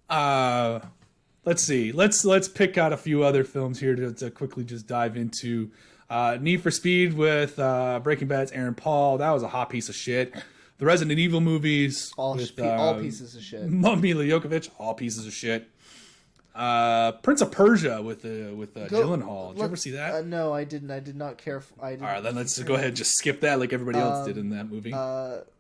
A: Let's see. Let's pick out a few other films here to quickly just dive into. Need for Speed with Breaking Bad's Aaron Paul. That was a hot piece of shit. The Resident Evil movies.
B: All pieces of shit.
A: Mila Jokovic. All pieces of shit. Prince of Persia with Gyllenhaal. Did you ever see that?
B: No, I didn't. I did not care.
A: All right, then let's go ahead and just skip that like everybody else did in that movie.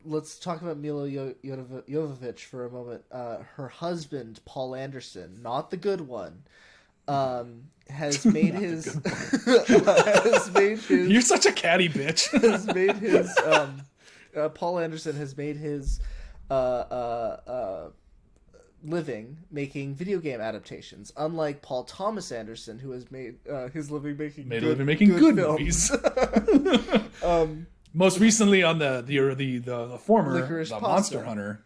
B: Let's talk about Mila Jovovich for a moment. Her husband, Paul Anderson, not the good one, has made his
A: You're such a catty bitch.
B: has made his Paul Anderson has made his living making video game adaptations, unlike Paul Thomas Anderson, who has made his living making good
A: movies. Most recently on the former
B: Licorice
A: the
B: Pasta.
A: Monster Hunter.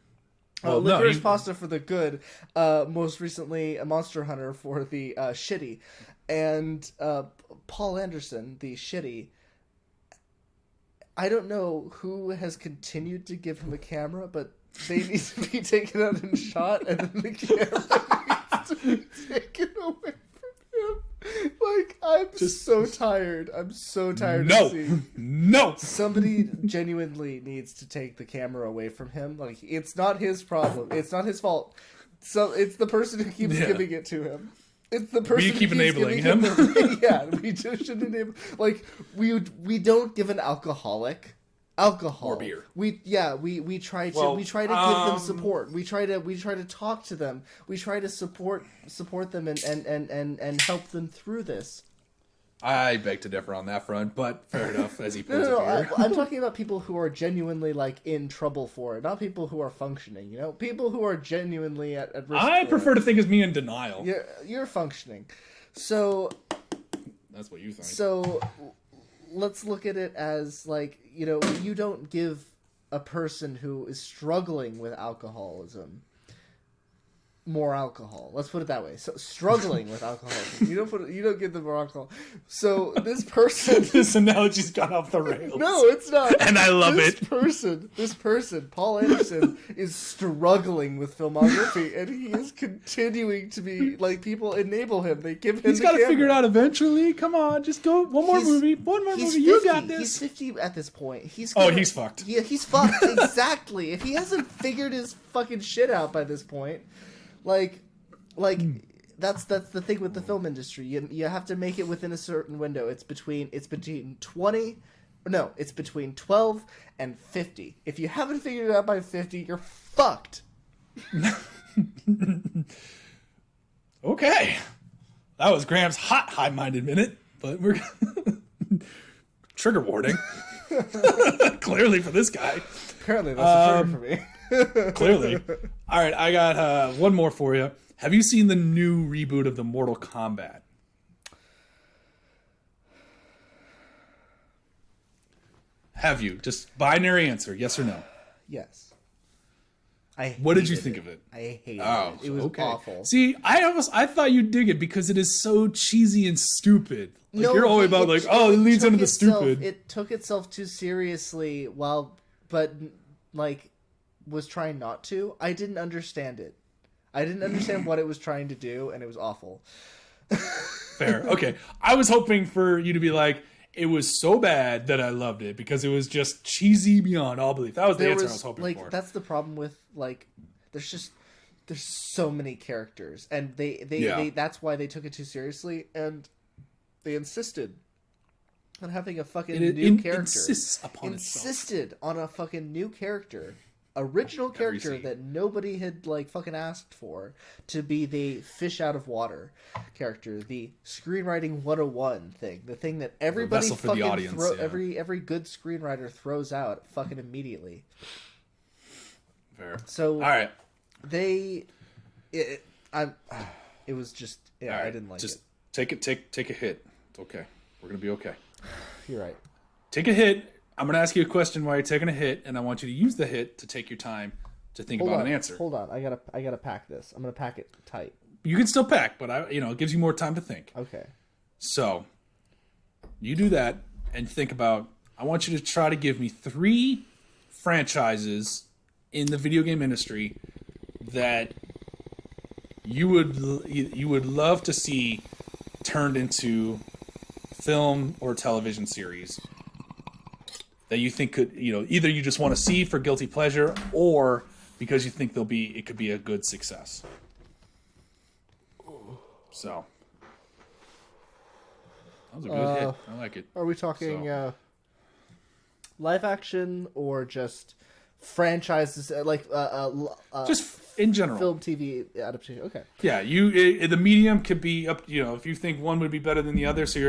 B: Licorice Pasta for the good. Most recently, a Monster Hunter for the shitty. And Paul Anderson, the shitty. I don't know who has continued to give him a camera, but they need to be taken out and shot, and then the camera needs to be taken away from him. Like, I'm so tired. I'm so tired of seeing.
A: No!
B: Somebody genuinely needs to take the camera away from him. Like, it's not his problem. It's not his fault. So it's the person who keeps giving it to him. It's the person
A: we keep
B: who keeps
A: enabling him.
B: Yeah, we just should enable. Like, we don't give an alcoholic alcohol
A: or beer.
B: We try to give them support. We try to talk to them. We try to support them and help them through this.
A: I beg to differ on that front, but fair enough. As he pulls
B: I'm talking about people who are genuinely like in trouble for it, not people who are functioning. You know, people who are genuinely at risk.
A: I prefer to think of me in denial.
B: You're functioning, so
A: that's what you think.
B: So let's look at it as like, you know, you don't give a person who is struggling with alcoholism more alcohol. Let's put it that way. So struggling with alcoholism, you don't give them more alcohol. So this person,
A: this analogy's gone off the rails.
B: No, it's not.
A: And I love
B: it. This person, Paul Anderson, is struggling with filmography, and he is continuing to be like, people enable him. They give him.
A: He's got to figure it out eventually. Come on, just go one more movie.
B: 50,
A: you got this.
B: He's 50 at this point. He's
A: fucked.
B: Yeah, he's fucked. Exactly. If he hasn't figured his fucking shit out by this point. Like, that's the thing with the film industry. You have to make it within a certain window. It's between 12 and 50. If you haven't figured it out by 50, you're fucked.
A: Okay, that was Graham's high-minded minute, but we're trigger warning. Clearly for this guy.
B: Apparently that's a trigger for me.
A: Clearly. All right, I got one more for you. Have you seen the new reboot of the Mortal Kombat? Have you? Just binary answer, yes or no.
B: Yes.
A: What did you think of it?
B: I hated it. It was awful.
A: See, I thought you'd dig it because it is so cheesy and stupid. Like, you're always about it leads into the stupid.
B: It took itself too seriously but like was trying not to. I didn't understand it. I didn't understand what it was trying to do, and it was awful.
A: Fair. Okay. I was hoping for you to be like, it was so bad that I loved it because it was just cheesy beyond all belief. That was the answer I was hoping for.
B: That's the problem with there's so many characters, and they that's why they took it too seriously, and they insisted on having a fucking new character. Insisted on a fucking new character. Original character that nobody had fucking asked for to be the fish out of water character, the screenwriting 101 thing, the thing that everybody fucking every good screenwriter throws out fucking immediately.
A: Fair.
B: So
A: all right,
B: it was just right. I didn't like it.
A: Take a hit. It's okay. We're gonna be okay.
B: You're right.
A: Take a hit. I'm going to ask you a question while you're taking a hit, and I want you to use the hit to take your time to think about an answer.
B: Hold on. I gotta pack this. I'm going to pack it tight.
A: You can still pack, but it gives you more time to think.
B: Okay.
A: So, you do that and think about, I want you to try to give me 3 franchises in the video game industry that you would love to see turned into film or television series that you think could, either you just want to see for guilty pleasure or because you think it could be a good success. So, that was a good hit. I like it.
B: Are we talking live action or just franchises
A: just in general
B: film, TV adaptation? Okay.
A: Yeah, the medium could be up. If you think one would be better than the other, so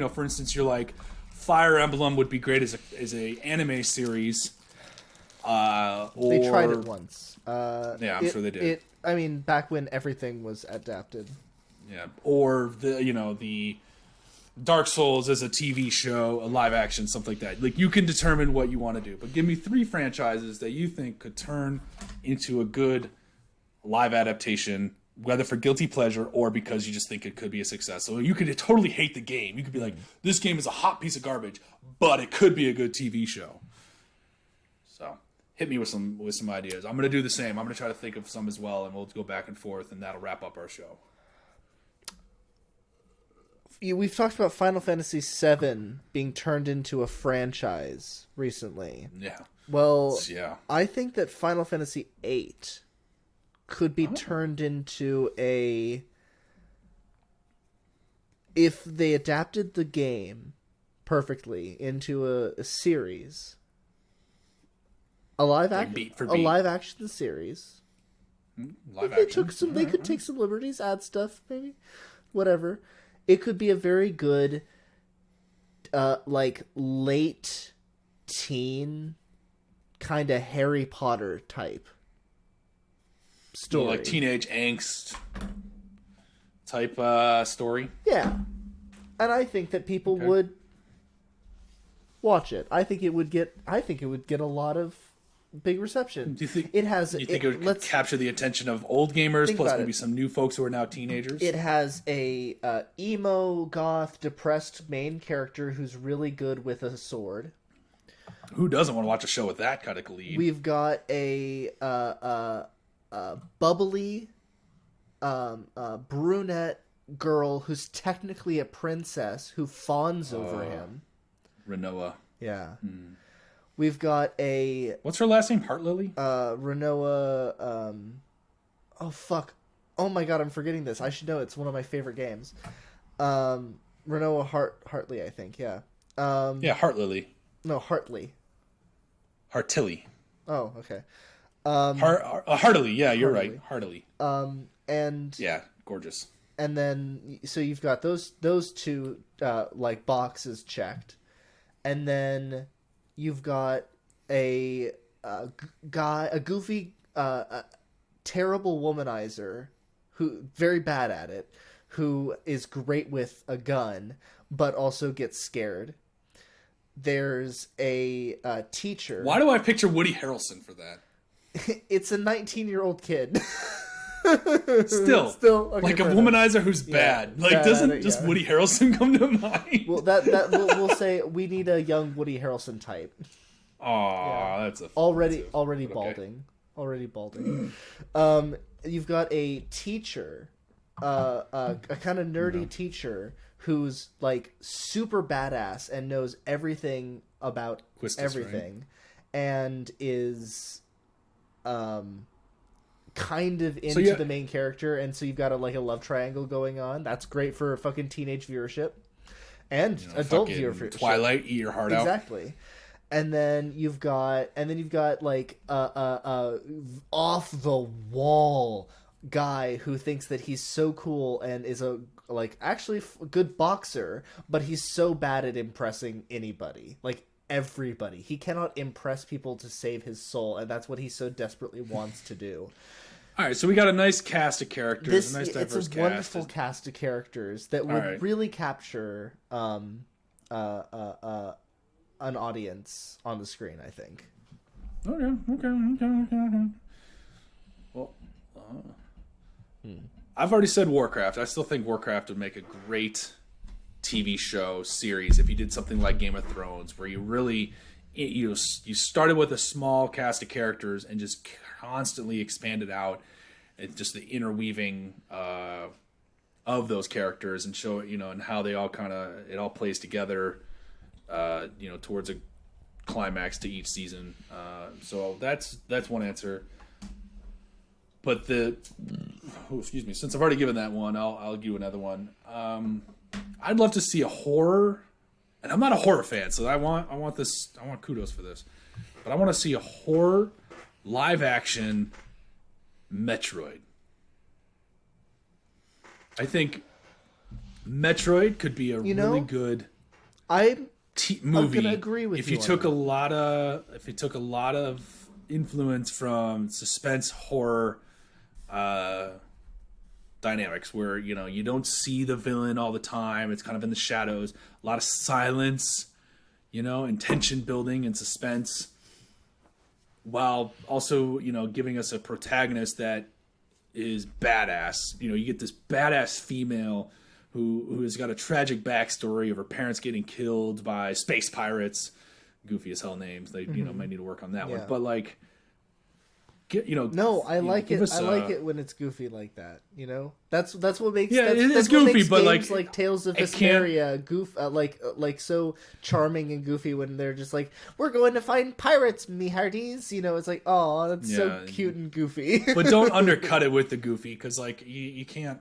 A: for instance, you're like, Fire Emblem would be great as a anime series.
B: They tried it once.
A: Yeah, I'm sure they did.
B: Back when everything was adapted.
A: Yeah, or the Dark Souls as a TV show, a live action, something like that. Like, you can determine what you want to do, but give me 3 franchises that you think could turn into a good live adaptation, whether for guilty pleasure or because you just think it could be a success. So you could totally hate the game. You could be like, this game is a hot piece of garbage, but it could be a good TV show. So hit me with some ideas. I'm going to do the same. I'm going to try to think of some as well, and we'll go back and forth, and that'll wrap up our show.
B: We've talked about Final Fantasy VII being turned into a franchise recently.
A: Yeah.
B: Well,
A: yeah.
B: I think that Final Fantasy VIII could be turned into if they adapted the game perfectly into a series, a live action series. They could take some liberties, add stuff, maybe, whatever. It could be a very good, late teen kind of Harry Potter type story,
A: like teenage angst type story.
B: Yeah, and I think that people would watch it. I think it would get a lot of big reception.
A: Do you think
B: it has?
A: You think it would capture the attention of old gamers plus maybe some new folks who are now teenagers?
B: It has a emo goth depressed main character who's really good with a sword.
A: Who doesn't want to watch a show with that kind of lead?
B: We've got a bubbly brunette girl who's technically a princess who fawns over him.
A: Renoa.
B: Yeah. We've got
A: what's her last name? Heartlily?
B: Renoa. Oh fuck! Oh my god, I'm forgetting this. I should know. It's one of my favorite games. Renoa Hartley, I think. Yeah.
A: Yeah, Heartlily.
B: No, Hartley.
A: Heartilly.
B: Oh, okay.
A: Heartily. Yeah, you're right. Heartily.
B: And
A: yeah, gorgeous.
B: And then so you've got those two boxes checked, and then you've got a goofy, terrible womanizer who very bad at it, who is great with a gun, but also gets scared. There's a teacher.
A: Why do I picture Woody Harrelson for that?
B: It's a 19-year-old kid.
A: Still
B: okay,
A: like a
B: fair enough.
A: womanizer who's bad. Like,
B: bad
A: doesn't
B: at it,
A: just
B: yeah.
A: Woody Harrelson come to mind?
B: Well, we'll say we need a young Woody Harrelson type.
A: Aw, that's a
B: Already
A: but okay.
B: balding. Already balding. You've got a teacher, a kind of nerdy teacher who's like super badass and knows everything about
A: Quistis,
B: everything, and is kind of into the main character, and so you've got a love triangle going on. That's great for fucking teenage viewership and adult viewership.
A: Twilight, eat your heart out.
B: Exactly. And then you've got like off the wall guy who thinks that he's so cool and is a actually good boxer, but he's so bad at impressing anybody, like everybody. He cannot impress people to save his soul, and that's what he so desperately wants to do.
A: All right, so we got a nice cast of characters, a nice diverse
B: it's a
A: cast.
B: wonderful cast of characters that would really capture an audience on the screen, I think.
A: Okay. Well, I've already said Warcraft. I still think Warcraft would make a great TV show series if you did something like Game of Thrones, where you really you started with a small cast of characters and just constantly expanded out. It's just the interweaving of those characters and show and how they all it all plays together. Towards a climax to each season. So that's one answer. But excuse me, since I've already given that one, I'll give you another one. I'd love to see a horror, and I'm not a horror fan, so I want kudos for this. But I want to see a horror live action Metroid. I think Metroid could be a really good movie.
B: I'm gonna agree with
A: if
B: you
A: you took a lot of influence from suspense horror dynamics, where you don't see the villain all the time. It's kind of in the shadows. A lot of silence, and tension building and suspense, while also giving us a protagonist that is badass. You get this badass female who has got a tragic backstory of her parents getting killed by space pirates. Goofy as hell names. They might need to work on that one. But like,
B: no, I like it. I like it when it's goofy like that. That's what makes that's
A: goofy,
B: what makes
A: but
B: games like Tales of Vesperia like so charming and goofy when they're just like, we're going to find pirates, me hearties. It's like, oh, that's so cute and goofy.
A: But don't undercut it with the goofy, because like you can't.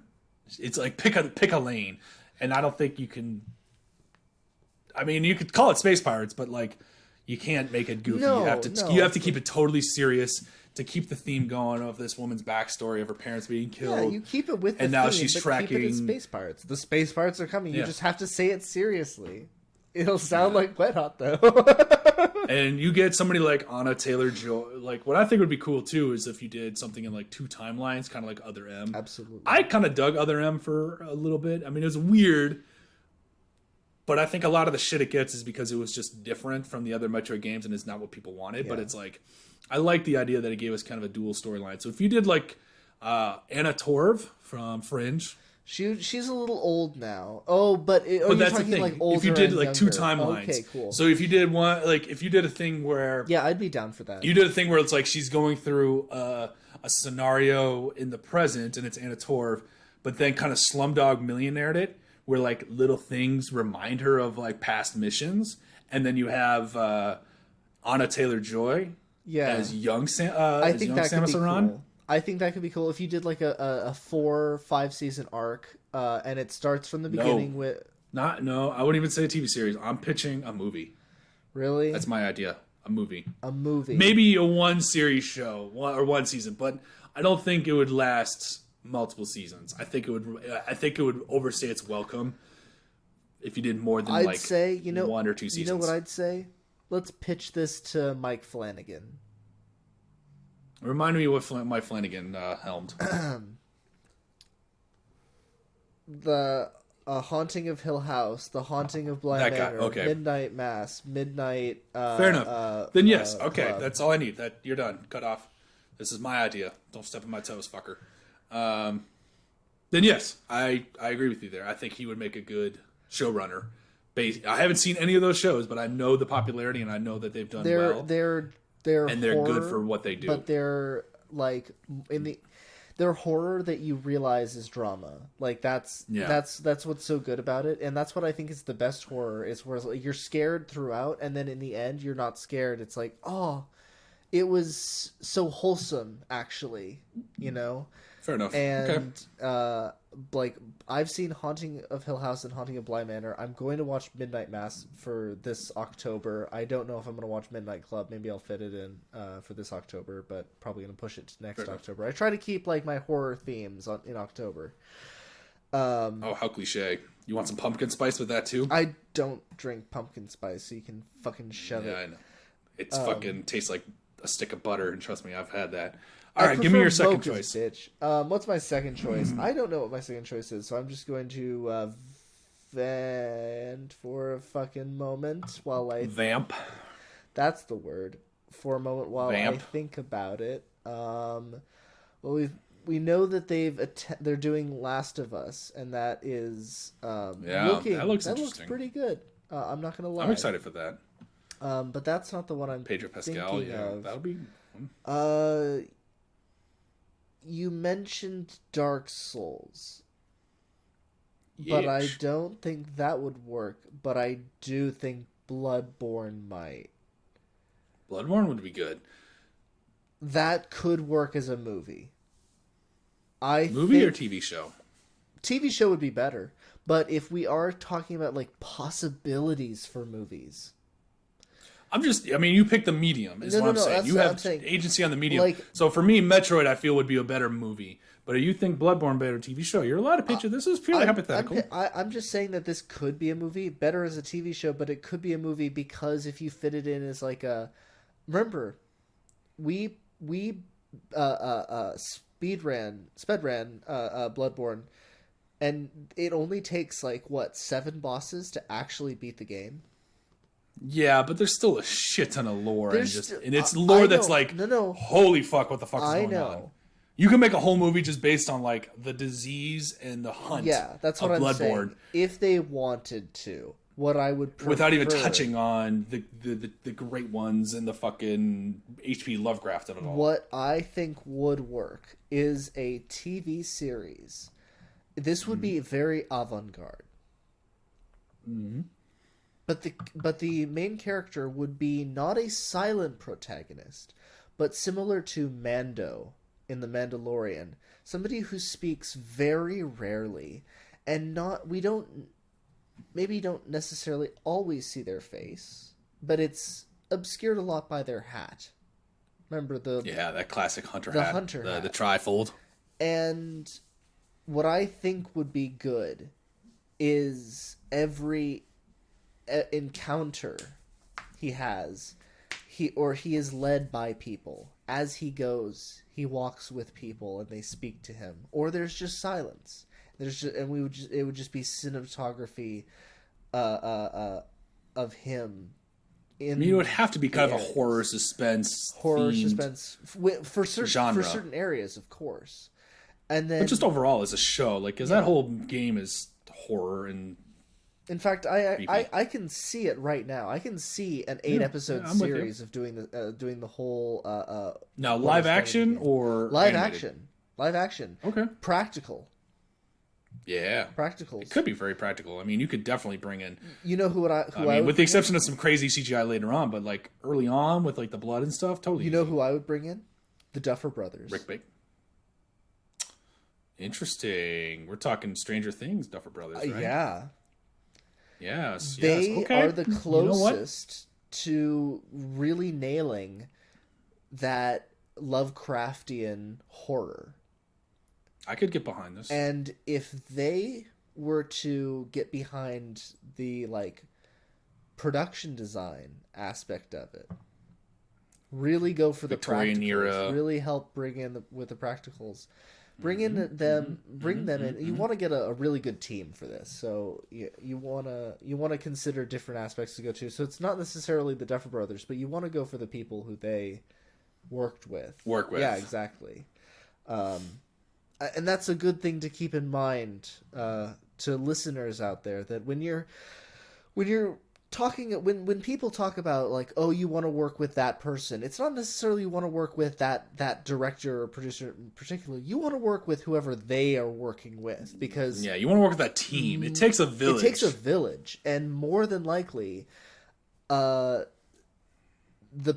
A: It's like pick a lane, and I don't think you can. I mean, you could call it Space Pirates, but like, you can't make it goofy.
B: No,
A: you have to keep it totally serious to keep the theme going of this woman's backstory of her parents being killed.
B: Yeah, you keep it with the
A: and now
B: theme,
A: she's
B: but
A: tracking.
B: Keep it as Space Pirates. The Space Pirates are coming. You just have to say it seriously. It'll sound like Wet Hot though.
A: And you get somebody like Anna Taylor-Joy. Like, what I think would be cool too is if you did something in like two timelines, kind of like Other M.
B: Absolutely.
A: I kind of dug Other M for a little bit. I mean, it was weird, but I think a lot of the shit it gets is because it was just different from the other Metroid games and is not what people wanted. But it's like, I like the idea that it gave us kind of a dual storyline. So if you did like Anna Torv from Fringe.
B: She's a little old now. Oh, but
A: that's the thing.
B: Like older
A: if you did
B: and
A: like
B: younger.
A: 2 timelines,
B: okay, cool.
A: So if you did a thing where
B: I'd be down for that.
A: You did a thing where it's like she's going through a scenario in the present, and it's Anna Torv, but then kind of Slumdog Millionaired it, where like little things remind her of like past missions, and then you have Anna Taylor-Joy as young
B: I think that could be
A: Samus-Aran.
B: cool. I think that could be cool if you did like a 4-5 season arc, and it starts from the beginning with.
A: I wouldn't even say a TV series. I'm pitching a movie.
B: Really?
A: That's my idea. A movie.
B: Maybe
A: a 1 series show, 1 season, but I don't think it would last multiple seasons. I think it would overstay its welcome if you did more than 1 or 2 seasons.
B: You know what I'd say? Let's pitch this to Mike Flanagan.
A: Remind me what Mike Flanagan helmed.
B: The Haunting of Hill House, The Haunting of Bly Manor,
A: okay.
B: Midnight Mass, Midnight.
A: Fair enough. Then yes, okay,
B: Club.
A: that's all I need. That you're done. Cut off. This is my idea. Don't step on my toes, fucker. Then yes, I agree with you there. I think he would make a good showrunner. I haven't seen any of those shows, but I know the popularity and I know that they've done well.
B: They're
A: and they're
B: horror,
A: good for what they do.
B: But they're like they're horror that you realize is drama. Like that's what's so good about it, and that's what I think is the best horror. Is where like, you're scared throughout, and then in the end you're not scared. It's like, oh, it was so wholesome, actually.
A: Fair enough.
B: And like I've seen Haunting of Hill House and Haunting of Bly Manor. I'm going to watch Midnight Mass for this October. I don't know if I'm going to watch Midnight Club. Maybe I'll fit it in for this October, but probably going to push it to next October. I try to keep like my horror themes in October.
A: Oh, how cliche! You want some pumpkin spice with that too?
B: I don't drink pumpkin spice, so you can fucking shove it.
A: Yeah, I know. It's fucking tastes like a stick of butter, and trust me, I've had that. All right, give me your second choice.
B: Bitch. What's my second choice? I don't know what my second choice is, so I'm just going to vent for a fucking moment while I...
A: Vamp.
B: That's the word. For a moment while
A: Vamp.
B: I think about it. Well, we know that they're doing Last of Us, and that is
A: that looks interesting.
B: Looks pretty good. I'm not going to lie.
A: I'm excited for that.
B: But that's not the one I'm
A: Pedro Pascal,
B: thinking of.
A: That'll be...
B: You mentioned Dark Souls, but I don't think that would work. But I do think Bloodborne might.
A: Bloodborne would be good.
B: That could work as a movie.
A: Movie or TV show?
B: TV show would be better. But if we are talking about like possibilities for movies...
A: you pick the medium, is what I'm saying. You have agency on the medium.
B: Like,
A: so for me, Metroid, I feel, would be a better movie. But if you think Bloodborne better TV show, you're allowed to pitch it. This is purely hypothetical.
B: I'm just saying that this could be a movie, better as a TV show, but it could be a movie because if you fit it in as like a... Remember, we sped ran Bloodborne, and it only takes like, 7 bosses to actually beat the game?
A: Yeah, but there's still a shit ton of lore, and it's lore that's like, holy fuck, what the fuck is going on? You can make a whole movie just based on like the disease and the hunt.
B: Yeah, that's what I'm saying. If they wanted to, what I would prefer,
A: without even touching on the great ones and the fucking H.P. Lovecraft at all.
B: What I think would work is a TV series. This would be very avant-garde.
A: Mm-hmm.
B: But the main character would be not a silent protagonist, but similar to Mando in The Mandalorian, somebody who speaks very rarely, and we don't necessarily always see their face, but it's obscured a lot by their hat. Remember
A: that classic hunter
B: hat,
A: the trifold.
B: And what I think would be good is every encounter he is led by people. As he goes, he walks with people and they speak to him, or there's just silence. It would just be cinematography of him.
A: It would have to be kind of a horror suspense
B: for certain areas, of course. And then,
A: but just overall as a show, like, because that whole game is horror and.
B: In fact, I can see it right now. I can see an 8-episode series of doing the whole.
A: Now, live action or
B: live
A: animated?
B: Live action.
A: Okay.
B: Practical.
A: Yeah.
B: Practicals.
A: It could be very practical. I mean, you could definitely bring in.
B: You know
A: with the exception of some crazy CGI later on, but like early on with like the blood and stuff, totally.
B: You know who I would bring in? The Duffer Brothers.
A: Rick Bake. Interesting. We're talking Stranger Things, Duffer Brothers, right?
B: Yeah.
A: Yes.
B: They are the closest to really nailing that Lovecraftian horror.
A: I could get behind this.
B: And if they were to get behind the like production design aspect of it, really go for
A: Victorian
B: the practicals,
A: era,
B: really help bring in with the practicals. Bring them in. You want to get a really good team for this, so you want to consider different aspects to go to. So it's not necessarily the Duffer Brothers, but you want to go for the people who they worked with.
A: Work with.
B: Yeah, exactly. And that's a good thing to keep in mind to listeners out there, that when you're talking, when people talk about like, oh, you want to work with that person, it's not necessarily you want to work with that director or producer in particular. You want to work with whoever they are working with, because
A: you want to work with that team. It takes a village.
B: It takes a village, and more than likely, the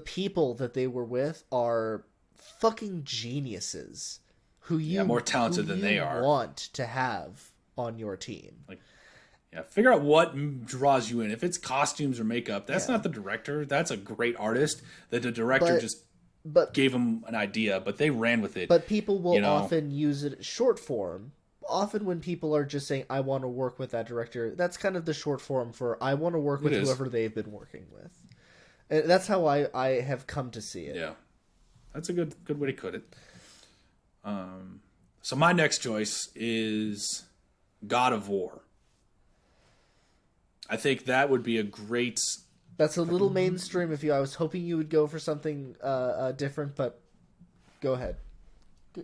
B: people that they were with are fucking geniuses who
A: more talented than they are,
B: want to have on your team.
A: Like, figure out what draws you in. If it's costumes or makeup, that's not the director. That's a great artist that the director gave them an idea, but they ran with it.
B: But people will often use it short form. Often when people are just saying, I want to work with that director, that's kind of the short form for I want to work with whoever they've been working with. And that's how I have come to see it.
A: Yeah. That's a good way to put it. So my next choice is God of War. I think that would be a great...
B: That's a little mainstream. I was hoping you would go for something different, but go ahead.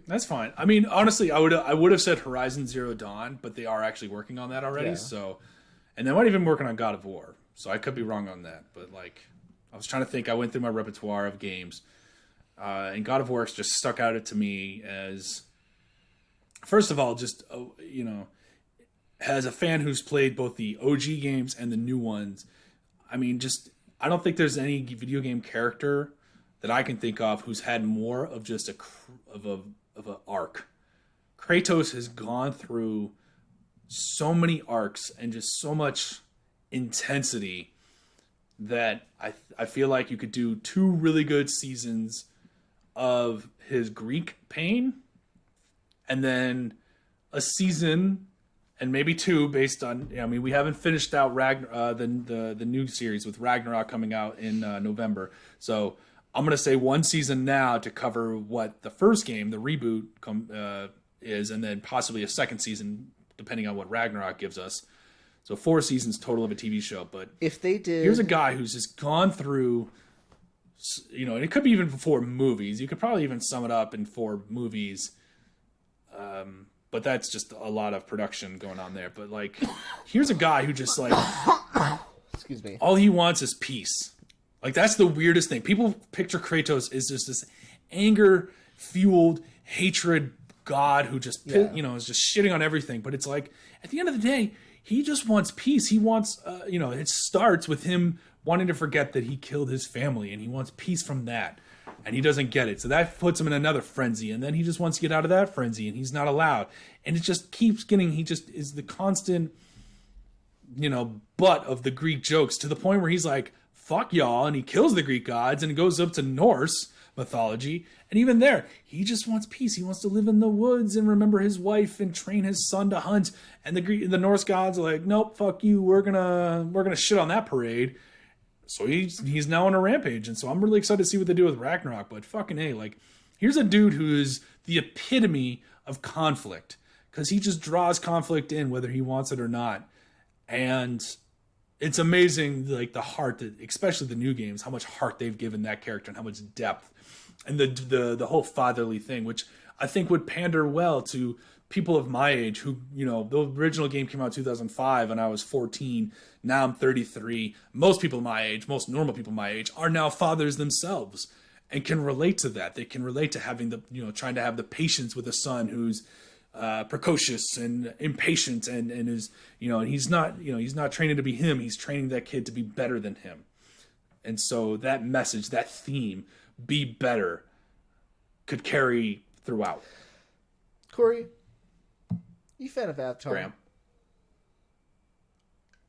A: That's fine. I mean, honestly, I would have said Horizon Zero Dawn, but they are actually working on that already. Yeah. So, and they might even be working on God of War. So I could be wrong on that. But like, I was trying to think. I went through my repertoire of games, and God of War just stuck out to me as, first of all, just as a fan who's played both the OG games and the new ones. I mean, I don't think there's any video game character that I can think of who's had more of just an arc. Kratos has gone through so many arcs and just so much intensity that I feel like you could do 2 really good seasons of his Greek pain, and then a season, and maybe 2 based on, I mean, we haven't finished out the new series with Ragnarok coming out in November. So I'm going to say 1 season now to cover what the first game, the reboot, is, and then possibly a second season, depending on what Ragnarok gives us. So 4 seasons total of a TV show. But
B: if they did...
A: Here's a guy who's just gone through, and it could be even 4 movies. You could probably even sum it up in 4 movies. But that's just a lot of production going on there. But like, here's a guy who just like,
B: excuse me,
A: all he wants is peace. Like, that's the weirdest thing. People picture Kratos as just this anger-fueled hatred god who just is just shitting on everything. But it's like, at the end of the day, he just wants peace. He wants it starts with him wanting to forget that he killed his family, and he wants peace from that. And he doesn't get it. So that puts him in another frenzy. And then he just wants to get out of that frenzy, and he's not allowed. And it just keeps he just is the constant, butt of the Greek jokes, to the point where he's like, fuck y'all. And he kills the Greek gods, and it goes up to Norse mythology. And even there, he just wants peace. He wants to live in the woods and remember his wife and train his son to hunt. And the Norse gods are like, nope, fuck you. We're gonna shit on that parade. So he's now on a rampage, and so I'm really excited to see what they do with Ragnarok. But fucking A, like, here's a dude who is the epitome of conflict, because he just draws conflict in whether he wants it or not. And it's amazing, like, the heart that, especially the new games, how much heart they've given that character and how much depth, and the whole fatherly thing, which I think would pander well to people of my age who, the original game came out in 2005 and I was 14. Now I'm 33. Most people my age, most normal people my age, are now fathers themselves and can relate to that. They can relate to having trying to have the patience with a son who's precocious and impatient and is, and he's not training to be him. He's training that kid to be better than him. And so that message, that theme, be better, could carry throughout.
B: Corey, you a fan of Avatar?
A: Graham.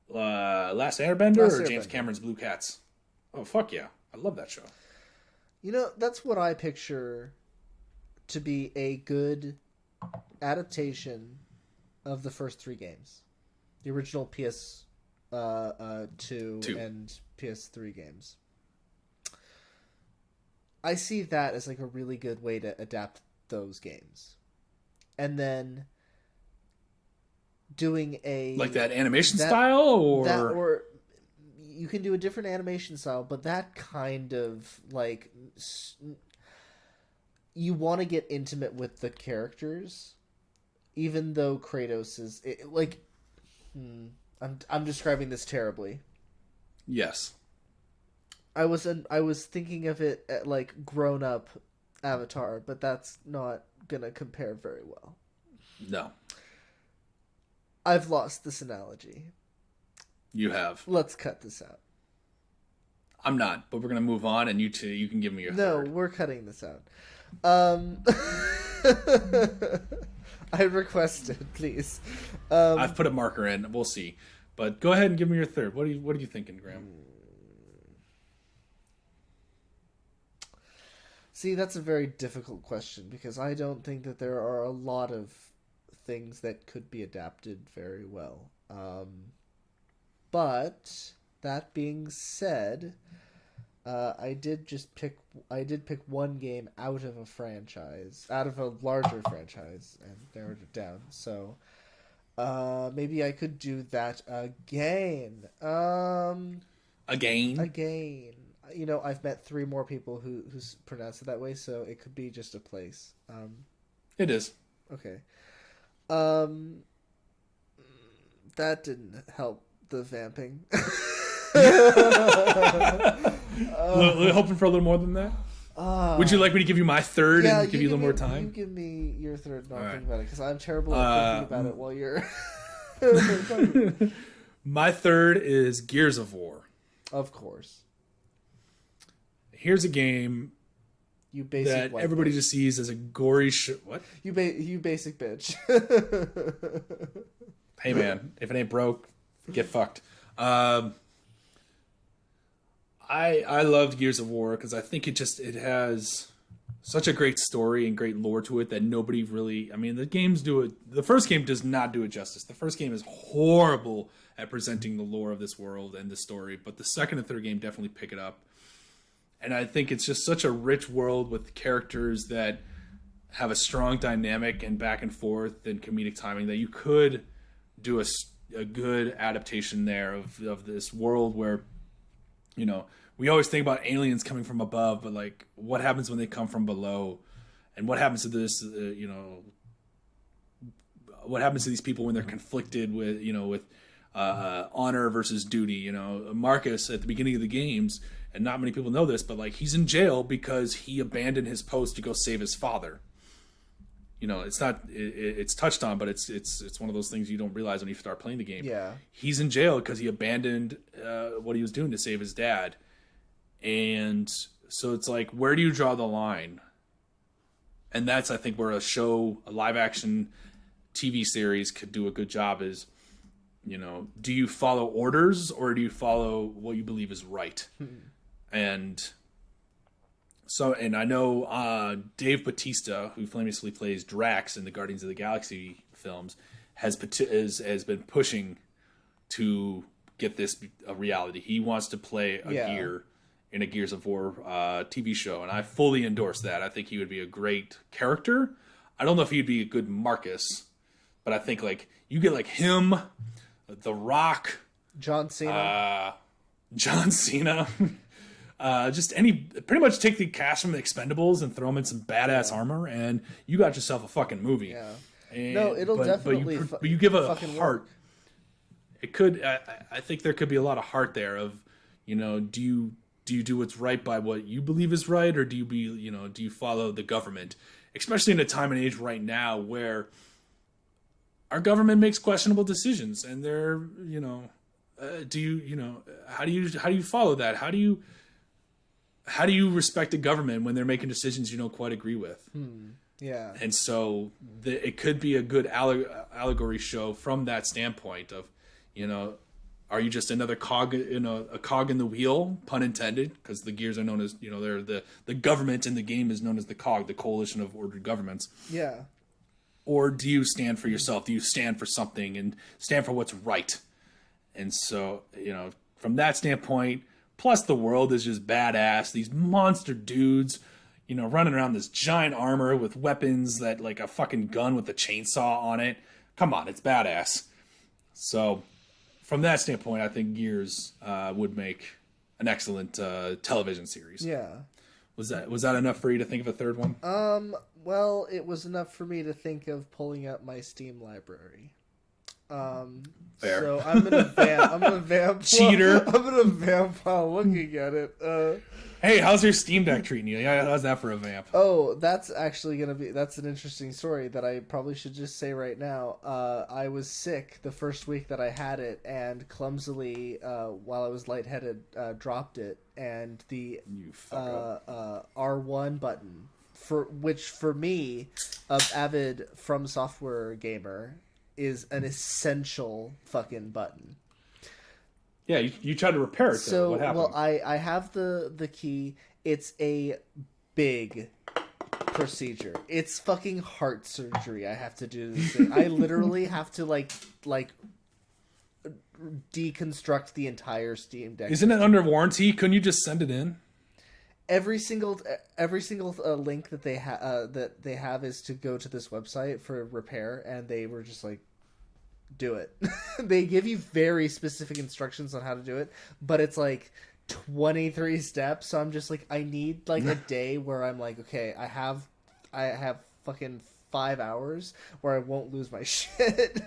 A: Last Airbender or James Cameron's Blue Cats? Oh, fuck yeah. I love that show.
B: That's what I picture to be a good adaptation of the first 3 games. The original PS2 and PS3 games. I see that as like a really good way to adapt those games. And then doing like
A: that animation style, or
B: you can do a different animation style, but that kind of like you want to get intimate with the characters, even though Kratos is I'm describing this terribly.
A: Yes.
B: I was thinking of it at like grown up Avatar, but that's not gonna compare very well.
A: No.
B: I've lost this analogy.
A: You have.
B: Let's cut this out.
A: I'm not, but we're gonna move on, and you can give me your third.
B: No, we're cutting this out. I requested, please.
A: I've put a marker in. We'll see, but go ahead and give me your third. What are you thinking, Graham?
B: See, that's a very difficult question because I don't think that there are a lot of things that could be adapted very well. But that being said, I did pick one game out of a larger franchise, and narrowed it down. So maybe I could do that again. Again. You know, I've met 3 more people who pronounce it that way, so it could be just a place.
A: It is.
B: Okay. That didn't help the vamping.
A: Hoping for a little more than that. Would you like me to give you my third and give you a little more time?
B: You give me your third, and I'll
A: All
B: think
A: right.
B: about it because I'm terrible at thinking about it while you're.
A: My third is Gears of War.
B: Of course.
A: Here's a game
B: You basic
A: that
B: white
A: everybody
B: bitch.
A: just sees as a gory what?
B: You basic bitch.
A: Hey man, if it ain't broke, get fucked. I loved Gears of War because I think it has such a great story and great lore to it that nobody really. I mean, the first game does not do it justice. The first game is horrible at presenting the lore of this world and the story, but the second and third game definitely pick it up. And I think it's just such a rich world with characters that have a strong dynamic and back and forth and comedic timing that you could do a good adaptation there of this world where, you know, we always think about aliens coming from above, but like what happens when they come from below, and what happens to this, what happens to these people when they're conflicted with honor versus duty. You know, Marcus at the beginning of the games, and not many people know this, but like he's in jail because he abandoned his post to go save his father. You know, it's touched on, but it's one of those things you don't realize when you start playing the game.
B: Yeah.
A: He's in jail because he abandoned what he was doing to save his dad. And so it's like, where do you draw the line? And that's, I think, where a live action TV series could do a good job is, you know, do you follow orders or do you follow what you believe is right? And I know Dave Bautista, who famously plays Drax in the Guardians of the Galaxy films, has been pushing to get this a reality. He wants to play a gear in a Gears of War TV show, and I fully endorse that. I think he would be a great character. I don't know if he'd be a good Marcus, but I think like you get like him, The Rock,
B: John Cena.
A: Just pretty much take the cast from the Expendables and throw them in some badass armor, and you got yourself a fucking movie.
B: Yeah.
A: And,
B: No, it'll definitely.
A: But you give a
B: fucking
A: heart.
B: work.
A: It could. I think there could be a lot of heart there. Of, you know, do you do what's right by what you believe is right, or do you follow the government? Especially in a time and age right now where our government makes questionable decisions, and they're, you know, how do you follow that? How do you respect a government when they're making decisions you don't quite agree with?
B: Yeah.
A: And so it could be a good allegory show from that standpoint of, you know, are you just another cog, a cog in the wheel, pun intended, because the Gears are known as, you know, they're the government in the game is known as the cog, the coalition of ordered governments.
B: Yeah.
A: Or do you stand for yourself? Do you stand for something and stand for what's right? And so, you know, from that standpoint, plus the world is just badass. These monster dudes, you know, running around this giant armor with weapons that like a fucking gun with a chainsaw on it. Come on, it's badass. So from that standpoint, I think Gears would make an excellent television series.
B: Yeah.
A: Was that enough for you to think of a third one?
B: Well, it was enough for me to think of pulling up my Steam library.
A: Fair.
B: So I'm gonna vamp.
A: Cheater.
B: I'm gonna vamp while looking at it.
A: Hey, how's your Steam Deck treating you? Yeah, how's that for a vamp?
B: Oh, that's actually that's an interesting story that I probably should just say right now. I was sick the first week that I had it, and clumsily, while I was lightheaded, dropped it, and the R1 button, for me, an avid From Software gamer, is an essential fucking button.
A: Yeah, you tried to repair it. So, what happened?
B: Well, I have the key. It's a big procedure. It's fucking heart surgery I have to do this thing. I literally have to like deconstruct the entire Steam Deck.
A: Isn't it under warranty? Couldn't you just send it in?
B: Every single link that they have is to go to this website for repair, and they were just like, do it. They give you very specific instructions on how to do it, but it's like 23 steps. So I'm just like, I need like a day where I'm like, okay, I have fucking 5 hours where I won't lose my shit.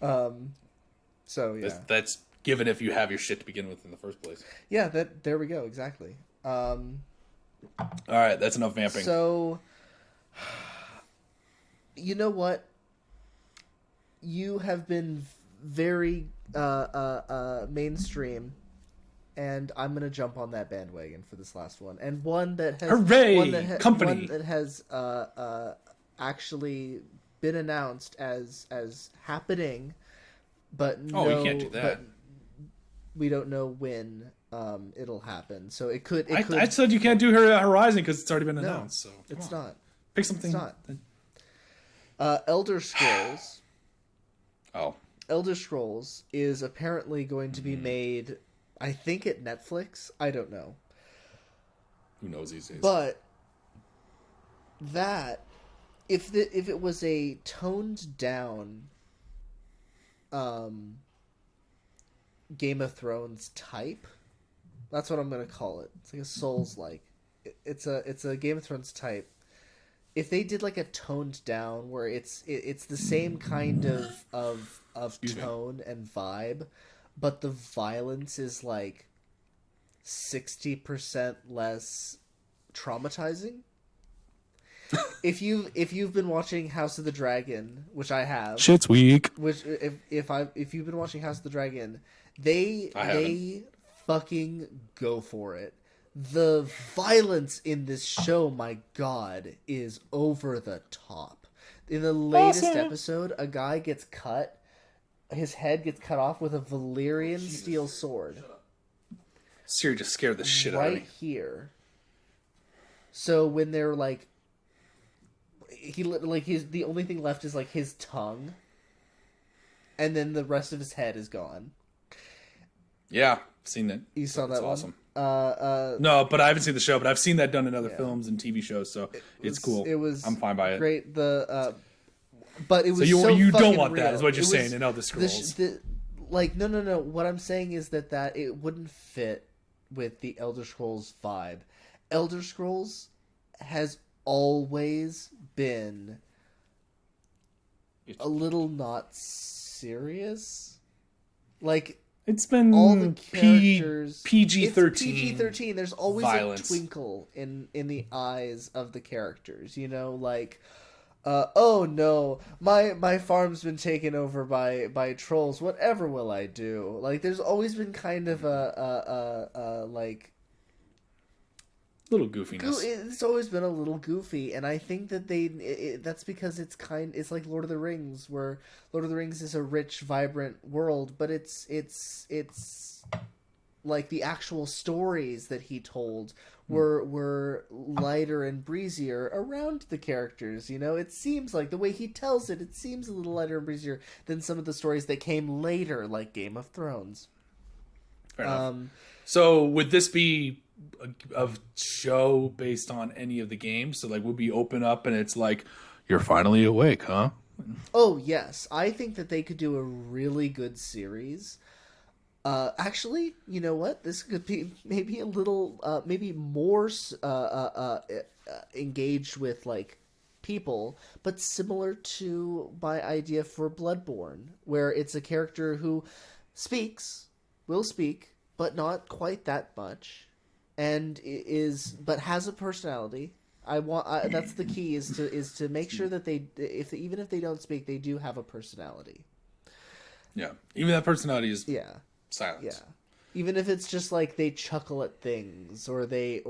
B: So yeah,
A: that's given if you have your shit to begin with in the first place.
B: Yeah, there we go, exactly.
A: All right, that's enough vamping.
B: So, you know what? You have been very mainstream, and I'm gonna jump on that bandwagon for this last one, and one that has
A: company
B: one that has actually been announced as happening, but
A: you can't do that.
B: But we don't know when it'll happen. So it could.
A: I said you can't do Horizon because it's already been announced. So
B: it's not.
A: Pick something.
B: It's not. Elder Scrolls.
A: Oh.
B: Elder Scrolls is apparently going to be made, I think, at Netflix. I don't know.
A: Who knows these days?
B: But that, if it was a toned down Game of Thrones type, that's what I'm going to call it. It's like a Souls-like. It's a Game of Thrones type. If they did like a toned down where it's the same kind of tone and vibe, but the violence is like 60% less traumatizing. If you've been watching House of the Dragon, which I have,
A: shit's weak.
B: Which if you've been watching House of the Dragon, they fucking go for it. The violence in this show, my god, is over the top. In the latest episode, a guy gets cut. His head gets cut off with a Valyrian steel sword.
A: Siri just scared the shit out of me.
B: Right here. So when they're like... the only thing left is like his tongue. And then the rest of his head is gone.
A: Yeah, seen that.
B: You saw that one?
A: Awesome. No, but I haven't seen the show, but I've seen that done in other films and TV shows, so it's cool. I'm fine by it.
B: Great. But it was
A: so you don't want
B: real.
A: that, is what you're saying in Elder Scrolls.
B: No. What I'm saying is that it wouldn't fit with the Elder Scrolls vibe. Elder Scrolls has always been a little not serious. Like,
A: it's been
B: all the characters
A: PG-13.
B: PG-13. There's always
A: violence.
B: A twinkle in the eyes of the characters. You know, like, oh no, my farm's been taken over by trolls. Whatever will I do? Like, there's always been kind of a like
A: little goofiness.
B: It's always been a little goofy, and I think that that's because it's like Lord of the Rings, where Lord of the Rings is a rich, vibrant world, but it's like the actual stories that he told were lighter and breezier around the characters. You know, it seems like the way he tells it seems a little lighter and breezier than some of the stories that came later, like Game of Thrones.
A: Fair enough. So would this be a show based on any of the games? So like, would we open up and it's like, you're finally awake, huh?
B: Oh yes, I think that they could do a really good series Actually, you know what? This could be maybe a little, maybe more engaged with like people, but similar to my idea for Bloodborne, where it's a character who speaks, will speak, but not quite that much, and but has a personality. That's the key is to make sure that even if they don't speak, they do have a personality.
A: Yeah, even that personality is
B: Yeah.
A: silence.
B: Yeah. Even if it's just like they chuckle at things or they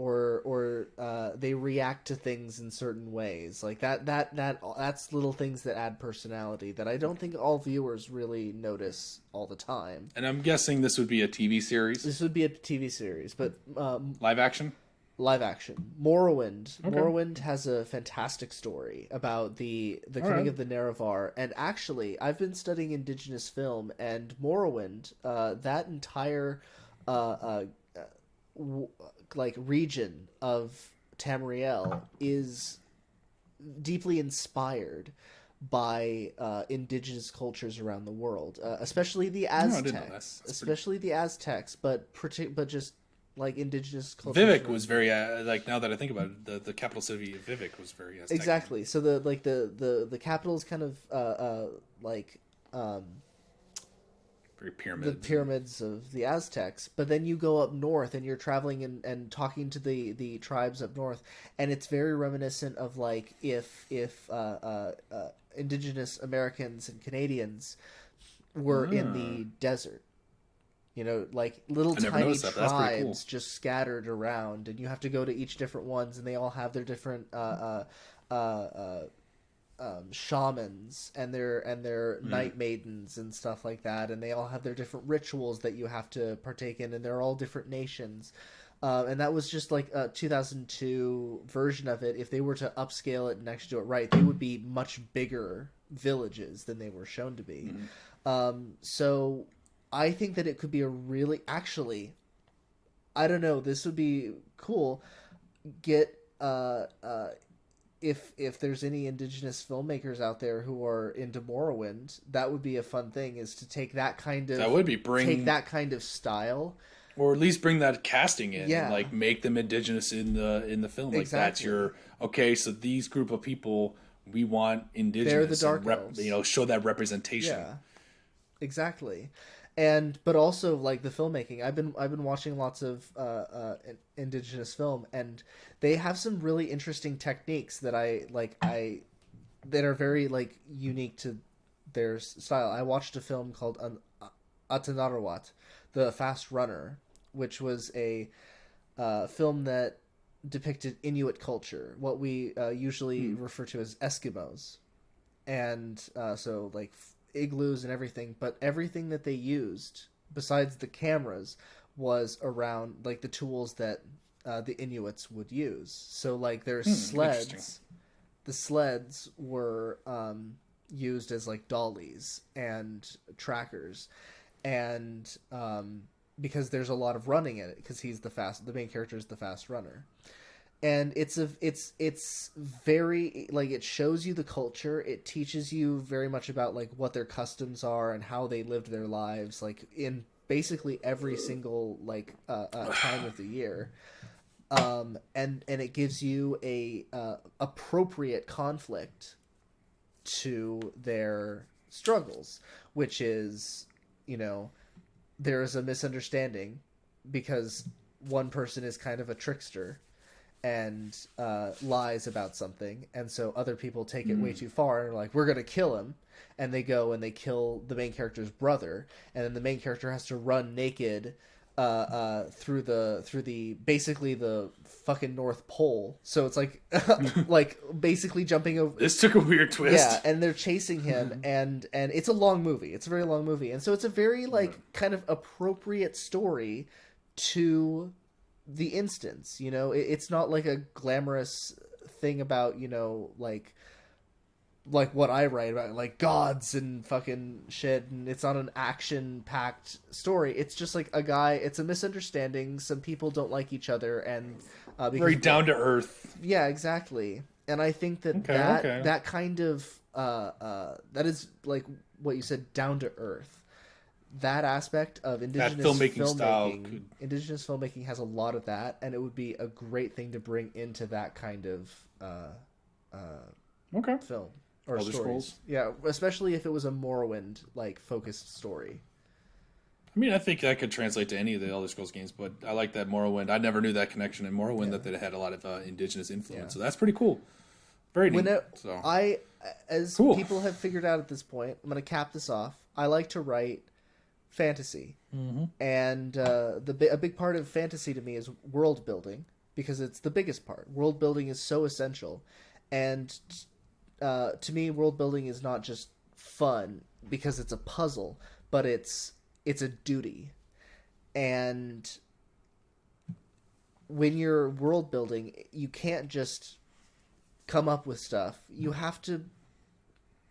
B: react to things in certain ways. Like that's little things that add personality that I don't think all viewers really notice all the time.
A: And I'm guessing this would be a TV series.
B: This would be a TV series, but
A: Live action?
B: live action. Morrowind.
A: Okay.
B: Morrowind has a fantastic story about the coming of the Nerevar. And actually, I've been studying indigenous film, and Morrowind, that entire like region of Tamriel is deeply inspired by indigenous cultures around the world, especially the Aztecs, but just like indigenous culture.
A: Vivek was very like, now that I think about it, the capital city of Vivek was very Aztec.
B: Exactly. So the capital is kind of like
A: very pyramids.
B: the pyramids of the Aztecs, but then you go up north and you're traveling and talking to the tribes up north, and it's very reminiscent of like if indigenous Americans and Canadians were in the desert. You know, like little tiny tribes just scattered around, and you have to go to each different ones, and they all have their different shamans and their night maidens and stuff like that, and they all have their different rituals that you have to partake in, and they're all different nations. And that was just like a 2002 version of it. If they were to upscale it and actually do it right, they would be much bigger villages than they were shown to be. So I think that it could be a really, actually, I don't know, this would be cool. Get if there's any indigenous filmmakers out there who are into Morrowind, that would be a fun thing, is to take that kind of take that kind of style,
A: or at least bring that casting in,
B: Yeah.
A: and like make them indigenous in the film. Like that's
B: Exactly.
A: okay. So these group of people, we want indigenous.
B: They're the dark elves.
A: Show that representation.
B: Yeah, exactly. But also like the filmmaking. I've been watching lots of indigenous film, and they have some really interesting techniques that that are very like unique to their style. I watched a film called Atanarawat, The Fast Runner, which was a film that depicted Inuit culture, what we usually refer to as Eskimos, and so like igloos and everything, but everything that they used besides the cameras was around like the tools that the Inuits would use. So like their sleds, the sleds were used as like dollies and trackers, and because there's a lot of running in it, because the main character is the fast runner. And it's very like, it shows you the culture. It teaches you very much about like what their customs are and how they lived their lives, like in basically every single like time of the year. And it gives you a appropriate conflict to their struggles, which is, there is a misunderstanding because one person is kind of a trickster and lies about something, and so other people take it way too far and are like, we're gonna kill him, and they go and they kill the main character's brother, and then the main character has to run naked through the basically the fucking North Pole. So it's like like basically jumping over.
A: This took a weird twist.
B: Yeah, and they're chasing him, and it's a long movie. It's a very long movie, and so it's a very like kind of appropriate story to the instance. It's not like a glamorous thing about like what I write about, like gods and fucking shit, and it's not an action-packed story. It's just like a guy. It's a misunderstanding. Some people don't like each other, and
A: very down to earth.
B: Yeah, exactly. And I think that that kind of that is like what you said, down to earth. that aspect of indigenous
A: filmmaking style
B: indigenous filmmaking has a lot of that, and it would be a great thing to bring into that kind of film or
A: Elder
B: stories.
A: Scrolls.
B: Yeah, especially if it was a Morrowind like focused story.
A: I mean, I think that could translate to any of the Elder Scrolls games, but I like that Morrowind. I never knew that connection in Morrowind that they had a lot of indigenous influence. So that's pretty cool. Very neat.
B: As
A: cool.
B: People have figured out at this point, I'm going to cap this off. I like to write fantasy, and a big part of fantasy to me is world building, because it's the biggest part. World building is so essential, and to me, world building is not just fun because it's a puzzle, but it's a duty. And when you're world building, you can't just come up with stuff. You have to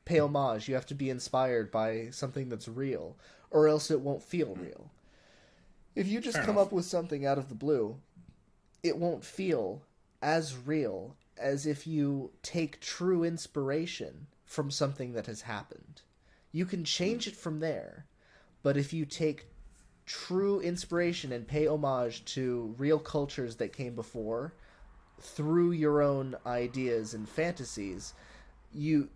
B: pay homage. You have to be inspired by something that's real, or else it won't feel real. If you just come up with something out of the blue, it won't feel as real as if you take true inspiration from something that has happened. You can change it from there, but if you take true inspiration and pay homage to real cultures that came before through your own ideas and fantasies, you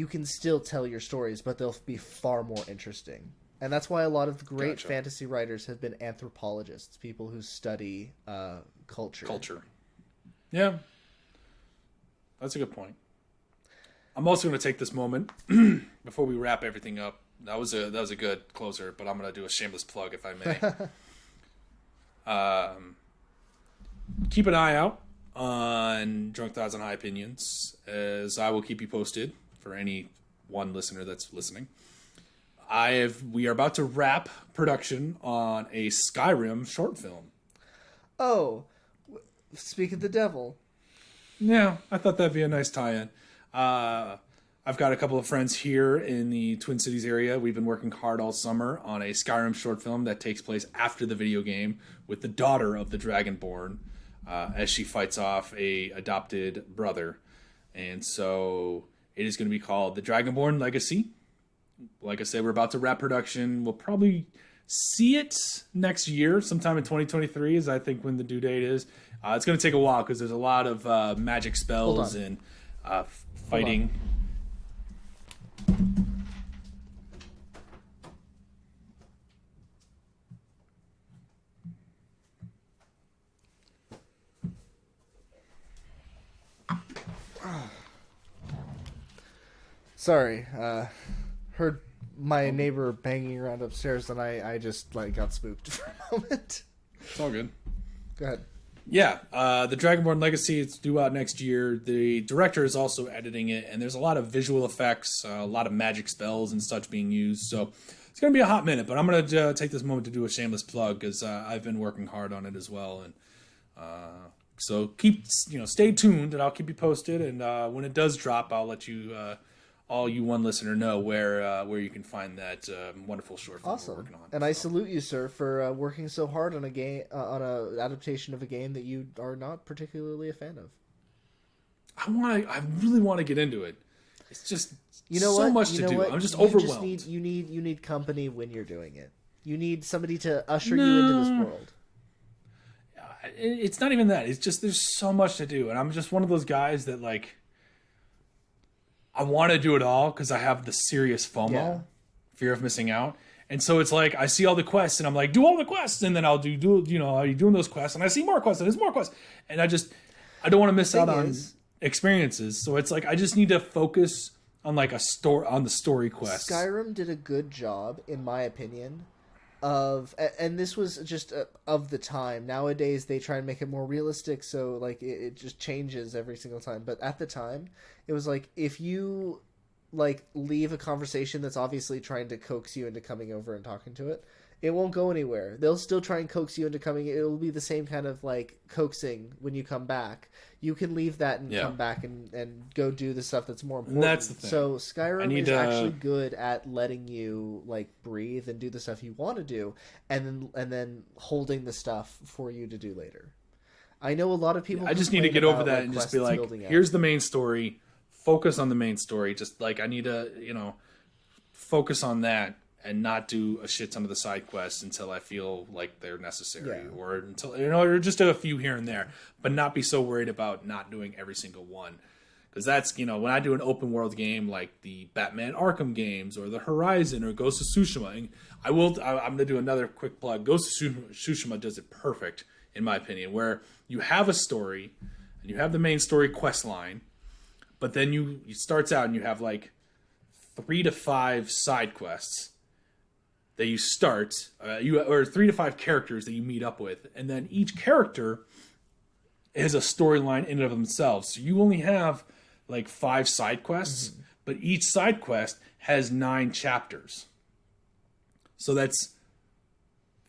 B: can still tell your stories, but they'll be far more interesting. And that's why a lot of great fantasy writers have been anthropologists, people who study culture.
A: Yeah. That's a good point. I'm also going to take this moment before we wrap everything up. That was a good closer, but I'm going to do a shameless plug if I may. Keep an eye out on Drunk Thoughts and High Opinions, as I will keep you posted for any one listener that's listening. We are about to wrap production on a Skyrim short film.
B: Oh, speak of the devil.
A: Yeah, I thought that'd be a nice tie-in. I've got a couple of friends here in the Twin Cities area. We've been working hard all summer on a Skyrim short film that takes place after the video game with the daughter of the Dragonborn as she fights off a adopted brother. And so it is going to be called The Dragonborn Legacy. Like I said, we're about to wrap production. We'll probably see it next year, sometime in 2023 is I think when the due date is. It's going to take a while because there's a lot of magic spells and fighting.
B: Sorry, heard my neighbor banging around upstairs, and I just got spooked for a moment.
A: It's all good.
B: Go ahead.
A: Yeah, the Dragonborn Legacy, it's due out next year. The director is also editing it, and there's a lot of visual effects, a lot of magic spells and such being used. So it's going to be a hot minute, but I'm going to take this moment to do a shameless plug because I've been working hard on it as well. And so stay tuned, and I'll keep you posted. And when it does drop, I'll let you, all you one listener, know where you can find that wonderful short film we're working on.
B: And I salute you, sir, for working so hard on a game, on a adaptation of a game that you are not particularly a fan of.
A: I really want to get into it. It's just much to do. I'm just overwhelmed.
B: You need company when you're doing it. You need somebody to usher you into this world.
A: It's not even that. It's just there's so much to do, and I'm just one of those guys that I want to do it all because I have the serious FOMO, fear of missing out. And so it's like I see all the quests and I'm like, do all the quests, and then I'll do are you doing those quests? And I see more quests and there's more quests, and I don't want to miss out on experiences. So it's like I just need to focus on on the story quest.
B: Skyrim did a good job, in my opinion, and this was just of the time. Nowadays they try and make it more realistic, so it just changes every single time. But at the time, it was if you leave a conversation that's obviously trying to coax you into coming over and talking to it, it won't go anywhere. They'll still try and coax you into coming. It'll be the same kind of coaxing when you come back. You can leave that and come back and go do the stuff that's more important.
A: And that's the thing.
B: So Skyrim is actually good at letting you breathe and do the stuff you want to do, and then holding the stuff for you to do later. I know a lot of people.
A: I just need to get over that and just be here's the main story. Focus on the main story. Just I need to focus on that and not do a shit ton of the side quests until I feel like they're necessary,
B: Yeah.
A: or until or just do a few here and there, but not be so worried about not doing every single one. Because that's, when I do an open world game like the Batman Arkham games or the Horizon or Ghost of Tsushima, and I'm going to do another quick plug. Ghost of Tsushima does it perfect, in my opinion, where you have a story and you have the main story quest line, but then it starts out and you have like 3 to 5 side quests that you start, or 3 to 5 characters that you meet up with, and then each character is a storyline in and of themselves. So you only have like 5 side quests, but each side quest has 9 chapters. So that's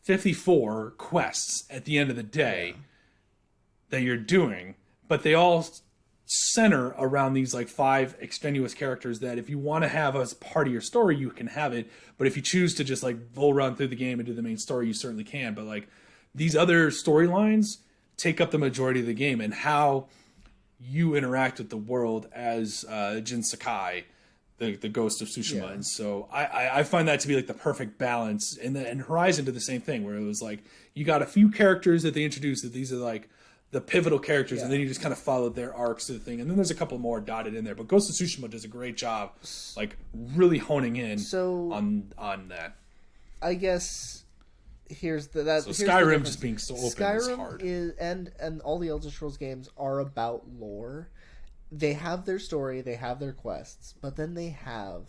A: 54 quests at the end of the day that you're doing, but they all center around these like 5 extraneous characters that if you want to have as part of your story, you can have it. But if you choose to just like bull run through the game and do the main story, you certainly can. But like these other storylines take up the majority of the game, and how you interact with the world as Jin Sakai, the Ghost of Tsushima.
B: Yeah.
A: And so I find that to be like the perfect balance. And Horizon did the same thing, where it was like you got a few characters that they introduced that these are like the pivotal characters, and then you just kind of followed their arcs to the thing. And then there's a couple more dotted in there. But Ghost of Tsushima does a great job like really honing in on that.
B: I guess here's the
A: Skyrim just being so open
B: Skyrim
A: is hard.
B: And all the Elder Scrolls games are about lore. They have their story, they have their quests, but then they have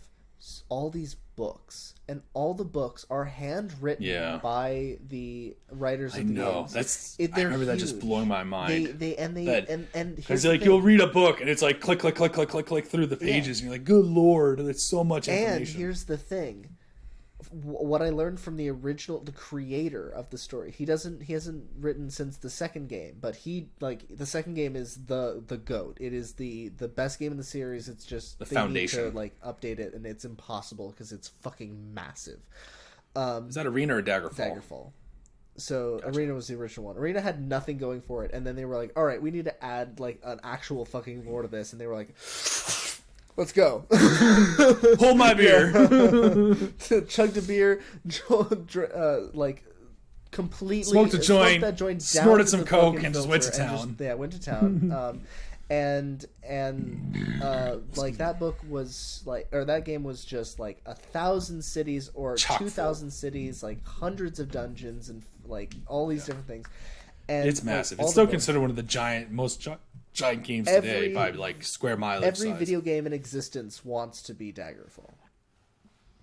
B: all these books, and all the books are handwritten by the writers of the games.
A: I remember that just blowing my mind. Because like you'll read a book and it's like click through the pages, and you're like, good lord, that's so much information.
B: And here's the thing. What I learned from the creator of the story, he hasn't written since the second game, but the second game is the GOAT. It is the best game in the series. It's just
A: the foundation.
B: Need to like update it, and it's impossible because it's fucking massive.
A: Is that Arena or Daggerfall?
B: Daggerfall. So gotcha. Arena was the original one. Arena had nothing going for it, and then they were like, all right, we need to add like an actual fucking lore to this, and they were like, let's go.
A: Hold my beer.
B: Chugged a beer, like completely
A: smoked a joint,
B: that joint,
A: snorted some coke, and just went to town.
B: Went to town. And like that book was like, or that game was just like 1,000 cities or 2,000 cities, like hundreds of dungeons and like all these different things. And
A: it's massive. It's still considered one of the most giant games today by like square mileage
B: every
A: size.
B: video game in existence wants to be Daggerfall.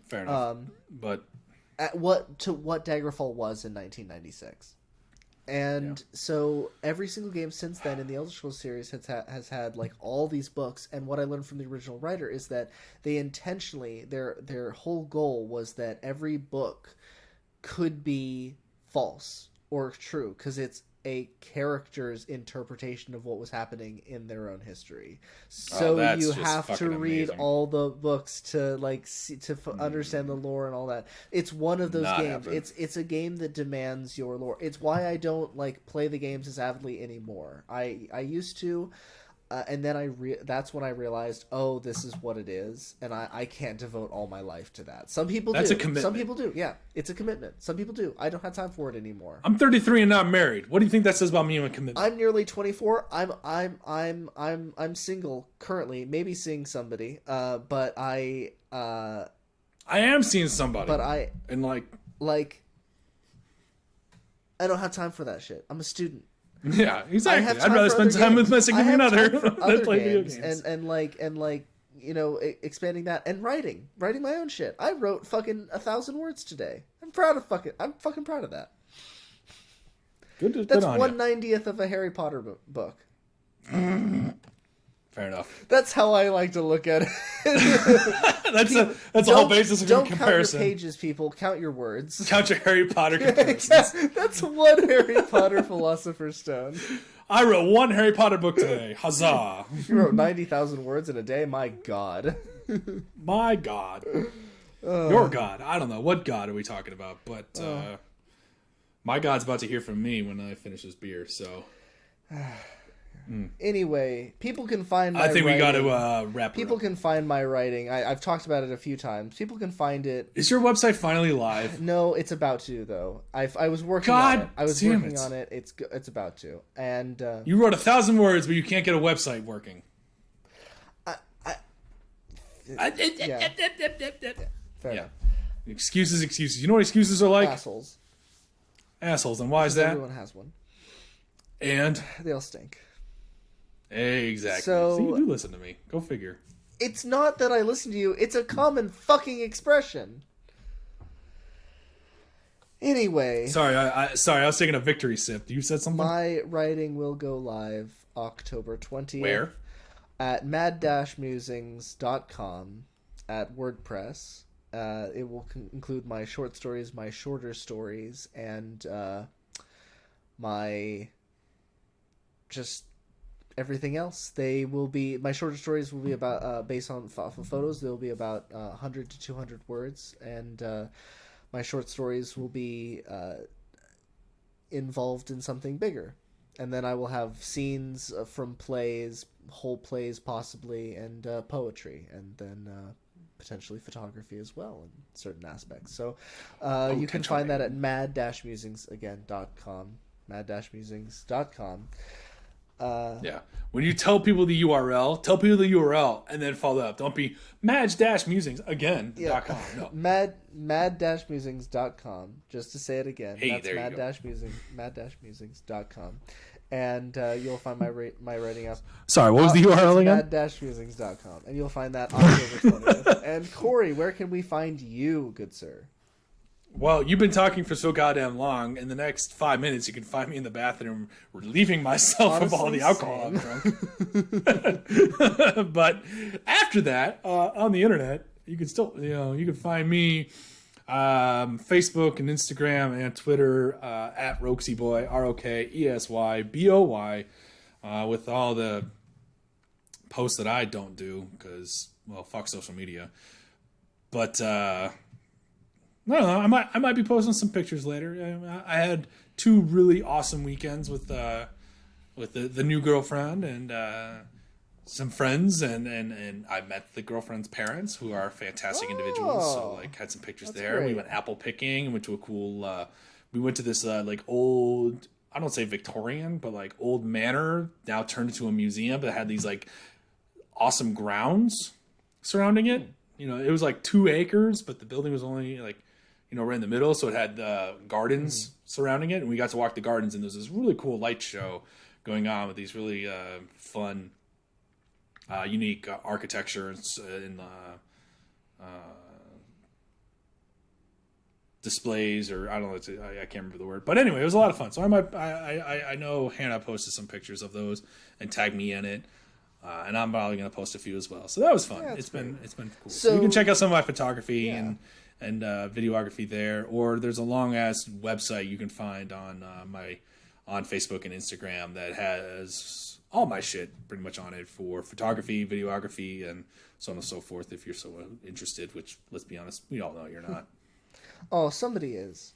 A: Fair enough. But
B: what Daggerfall was in 1996. And so every single game since then in the Elder Scrolls series has had like all these books. And what I learned from the original writer is that they intentionally, their whole goal was that every book could be false or true, because it's a character's interpretation of what was happening in their own history. So you have to read all the books to like understand the lore and all that. It's one of those games. It's a game that demands your lore. It's why I don't like play the games as avidly anymore. I used to, and then that's when I realized, oh, this is what it is, and I can't devote all my life to that. Some people do.
A: That's a commitment.
B: Some people do. Yeah, it's a commitment. Some people do. I don't have time for it anymore.
A: I'm 33 and not married. What do you think that says about me and commitment?
B: I'm nearly 24. I'm single currently. Maybe seeing somebody. But I
A: am seeing somebody.
B: But
A: I
B: don't have time for that shit. I'm a student.
A: Yeah, exactly. I'd rather spend time with my significant other than play video games. And expanding that and writing my own shit. I wrote fucking 1,000 words today. I'm fucking proud of that. That's 1/90th of a Harry Potter book. Fair enough.
B: That's how I like to look at it.
A: that's the whole basis of your comparison.
B: Don't count your pages, people. Count your words.
A: Count your Harry Potter comparisons.
B: That's one Harry Potter Philosopher's Stone.
A: I wrote one Harry Potter book today. Huzzah.
B: You wrote 90,000 words in a day? My God.
A: My God. Your God. I don't know. What God are we talking about? But my God's about to hear from me when I finish this beer, so...
B: Anyway, people can find my
A: I think
B: writing.
A: we got to wrap it
B: People
A: up.
B: can find my writing. I've talked about it a few times. People can find it.
A: Is your website finally live?
B: No, it's about to though. I was working
A: God
B: on it. I was
A: damn
B: working
A: it.
B: on it. It's about to. And
A: You wrote 1,000 words, but you can't get a website working.
B: yeah, fair
A: Yeah.
B: enough.
A: Excuses. You know what excuses are like?
B: Assholes.
A: Assholes. And why is that?
B: Everyone has one.
A: And
B: They all stink.
A: exactly.
B: So-
A: you do listen to me. Go figure.
B: It's not that I listen to you. It's a common fucking expression. Anyway,
A: Sorry, I was taking a victory sip. You said something.
B: my writing will go live October 20th.
A: Where?
B: At mad-musings.com at WordPress. It will include my short stories, my shorter stories, and my just everything else. They will be my shorter stories will be about based on photos. They will be about 100 to 200 words, and my short stories will be involved in something bigger. And then I will have scenes from plays, whole plays possibly, and poetry, and then potentially photography as well in certain aspects. So you can find that at mad-musings.com, mad-musings.com.
A: Yeah. When you tell people the URL, tell people the URL and then follow up. Don't be mad-musings again.
B: Yeah.
A: .com. No.
B: mad-musings.com, just to say it again.
A: Hey,
B: That's
A: there you go.
B: mad-musings.com. And you'll find my writing up.
A: Sorry, what was the URL again?
B: mad-musings.com. And you'll find that October 20th. And Corey, where can we find you, good sir?
A: Well, you've been talking for so goddamn long. In the next 5 minutes, you can find me in the bathroom relieving myself of all
B: Honestly,
A: the alcohol I'm drunk. But after that, on the internet, you can still, you can find me Facebook and Instagram and Twitter at RokeseyBoy, ROKESYBOY, with all the posts that I don't do because, well, fuck social media. But I don't know. I might be posting some pictures later. I had 2 really awesome weekends with the new girlfriend and some friends, and I met the girlfriend's parents, who are fantastic individuals. So like had some pictures there.
B: great.
A: We went apple picking and went to a cool. We went to this like old, I don't say Victorian, but like old manor now turned into a museum that had these like awesome grounds surrounding it. It was like 2 acres, but the building was only like, right in the middle. So it had gardens surrounding it. And we got to walk the gardens, and there was this really cool light show going on with these really fun, unique architecture and displays, or I don't know, I can't remember the word. But anyway, it was a lot of fun. So I know Hannah posted some pictures of those and tagged me in it. And I'm probably going to post a few as well. So that was fun.
B: Yeah,
A: it's been cool.
B: So
A: you can check out some of my photography
B: Yeah.
A: and videography there, or there's a long ass website you can find on on Facebook and Instagram that has all my shit pretty much on it for photography, videography, and so on and so forth. If you're so interested, which, let's be honest, we all know you're not.
B: Oh, somebody is.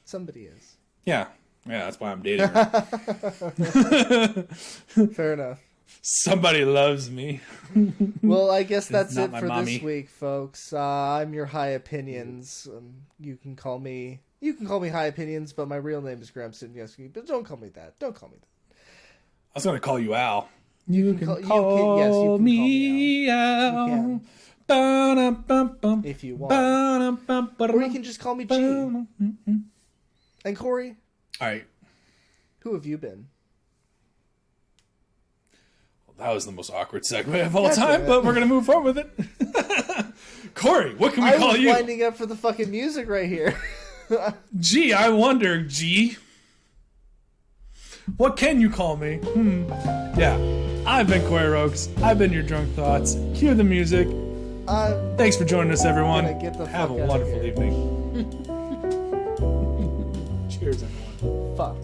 B: Somebody is.
A: Yeah, that's why I'm dating her.
B: Fair enough.
A: Somebody loves me.
B: Well, I guess that's
A: not
B: it
A: my
B: for
A: mommy.
B: this week, folks. I'm your High Opinions. You can call me High Opinions, but my real name is Graham Sidniewski. But don't call me that. Don't call me that.
A: I was going to call you Al.
B: You can call
A: me Al.
B: You can.
A: Ba-dum-bum-bum.
B: If you want. Or
A: Or
B: you can just call me G. And Corey,
A: All right.
B: who have you been?
A: That was the most awkward segue of all
B: God damn
A: time,
B: it.
A: but we're going to move forward with it. Corey, what can we
B: I
A: call
B: was
A: you?
B: winding up for the fucking music right here.
A: Gee, I wonder, G. What can you call me? Yeah. I've been Corey Rokes. I've been your Drunk Thoughts. Cue the music.
B: I'm
A: Thanks for joining us, everyone.
B: gonna get the
A: Have a
B: fuck outta
A: wonderful
B: here.
A: evening. Cheers, everyone.
B: fuck.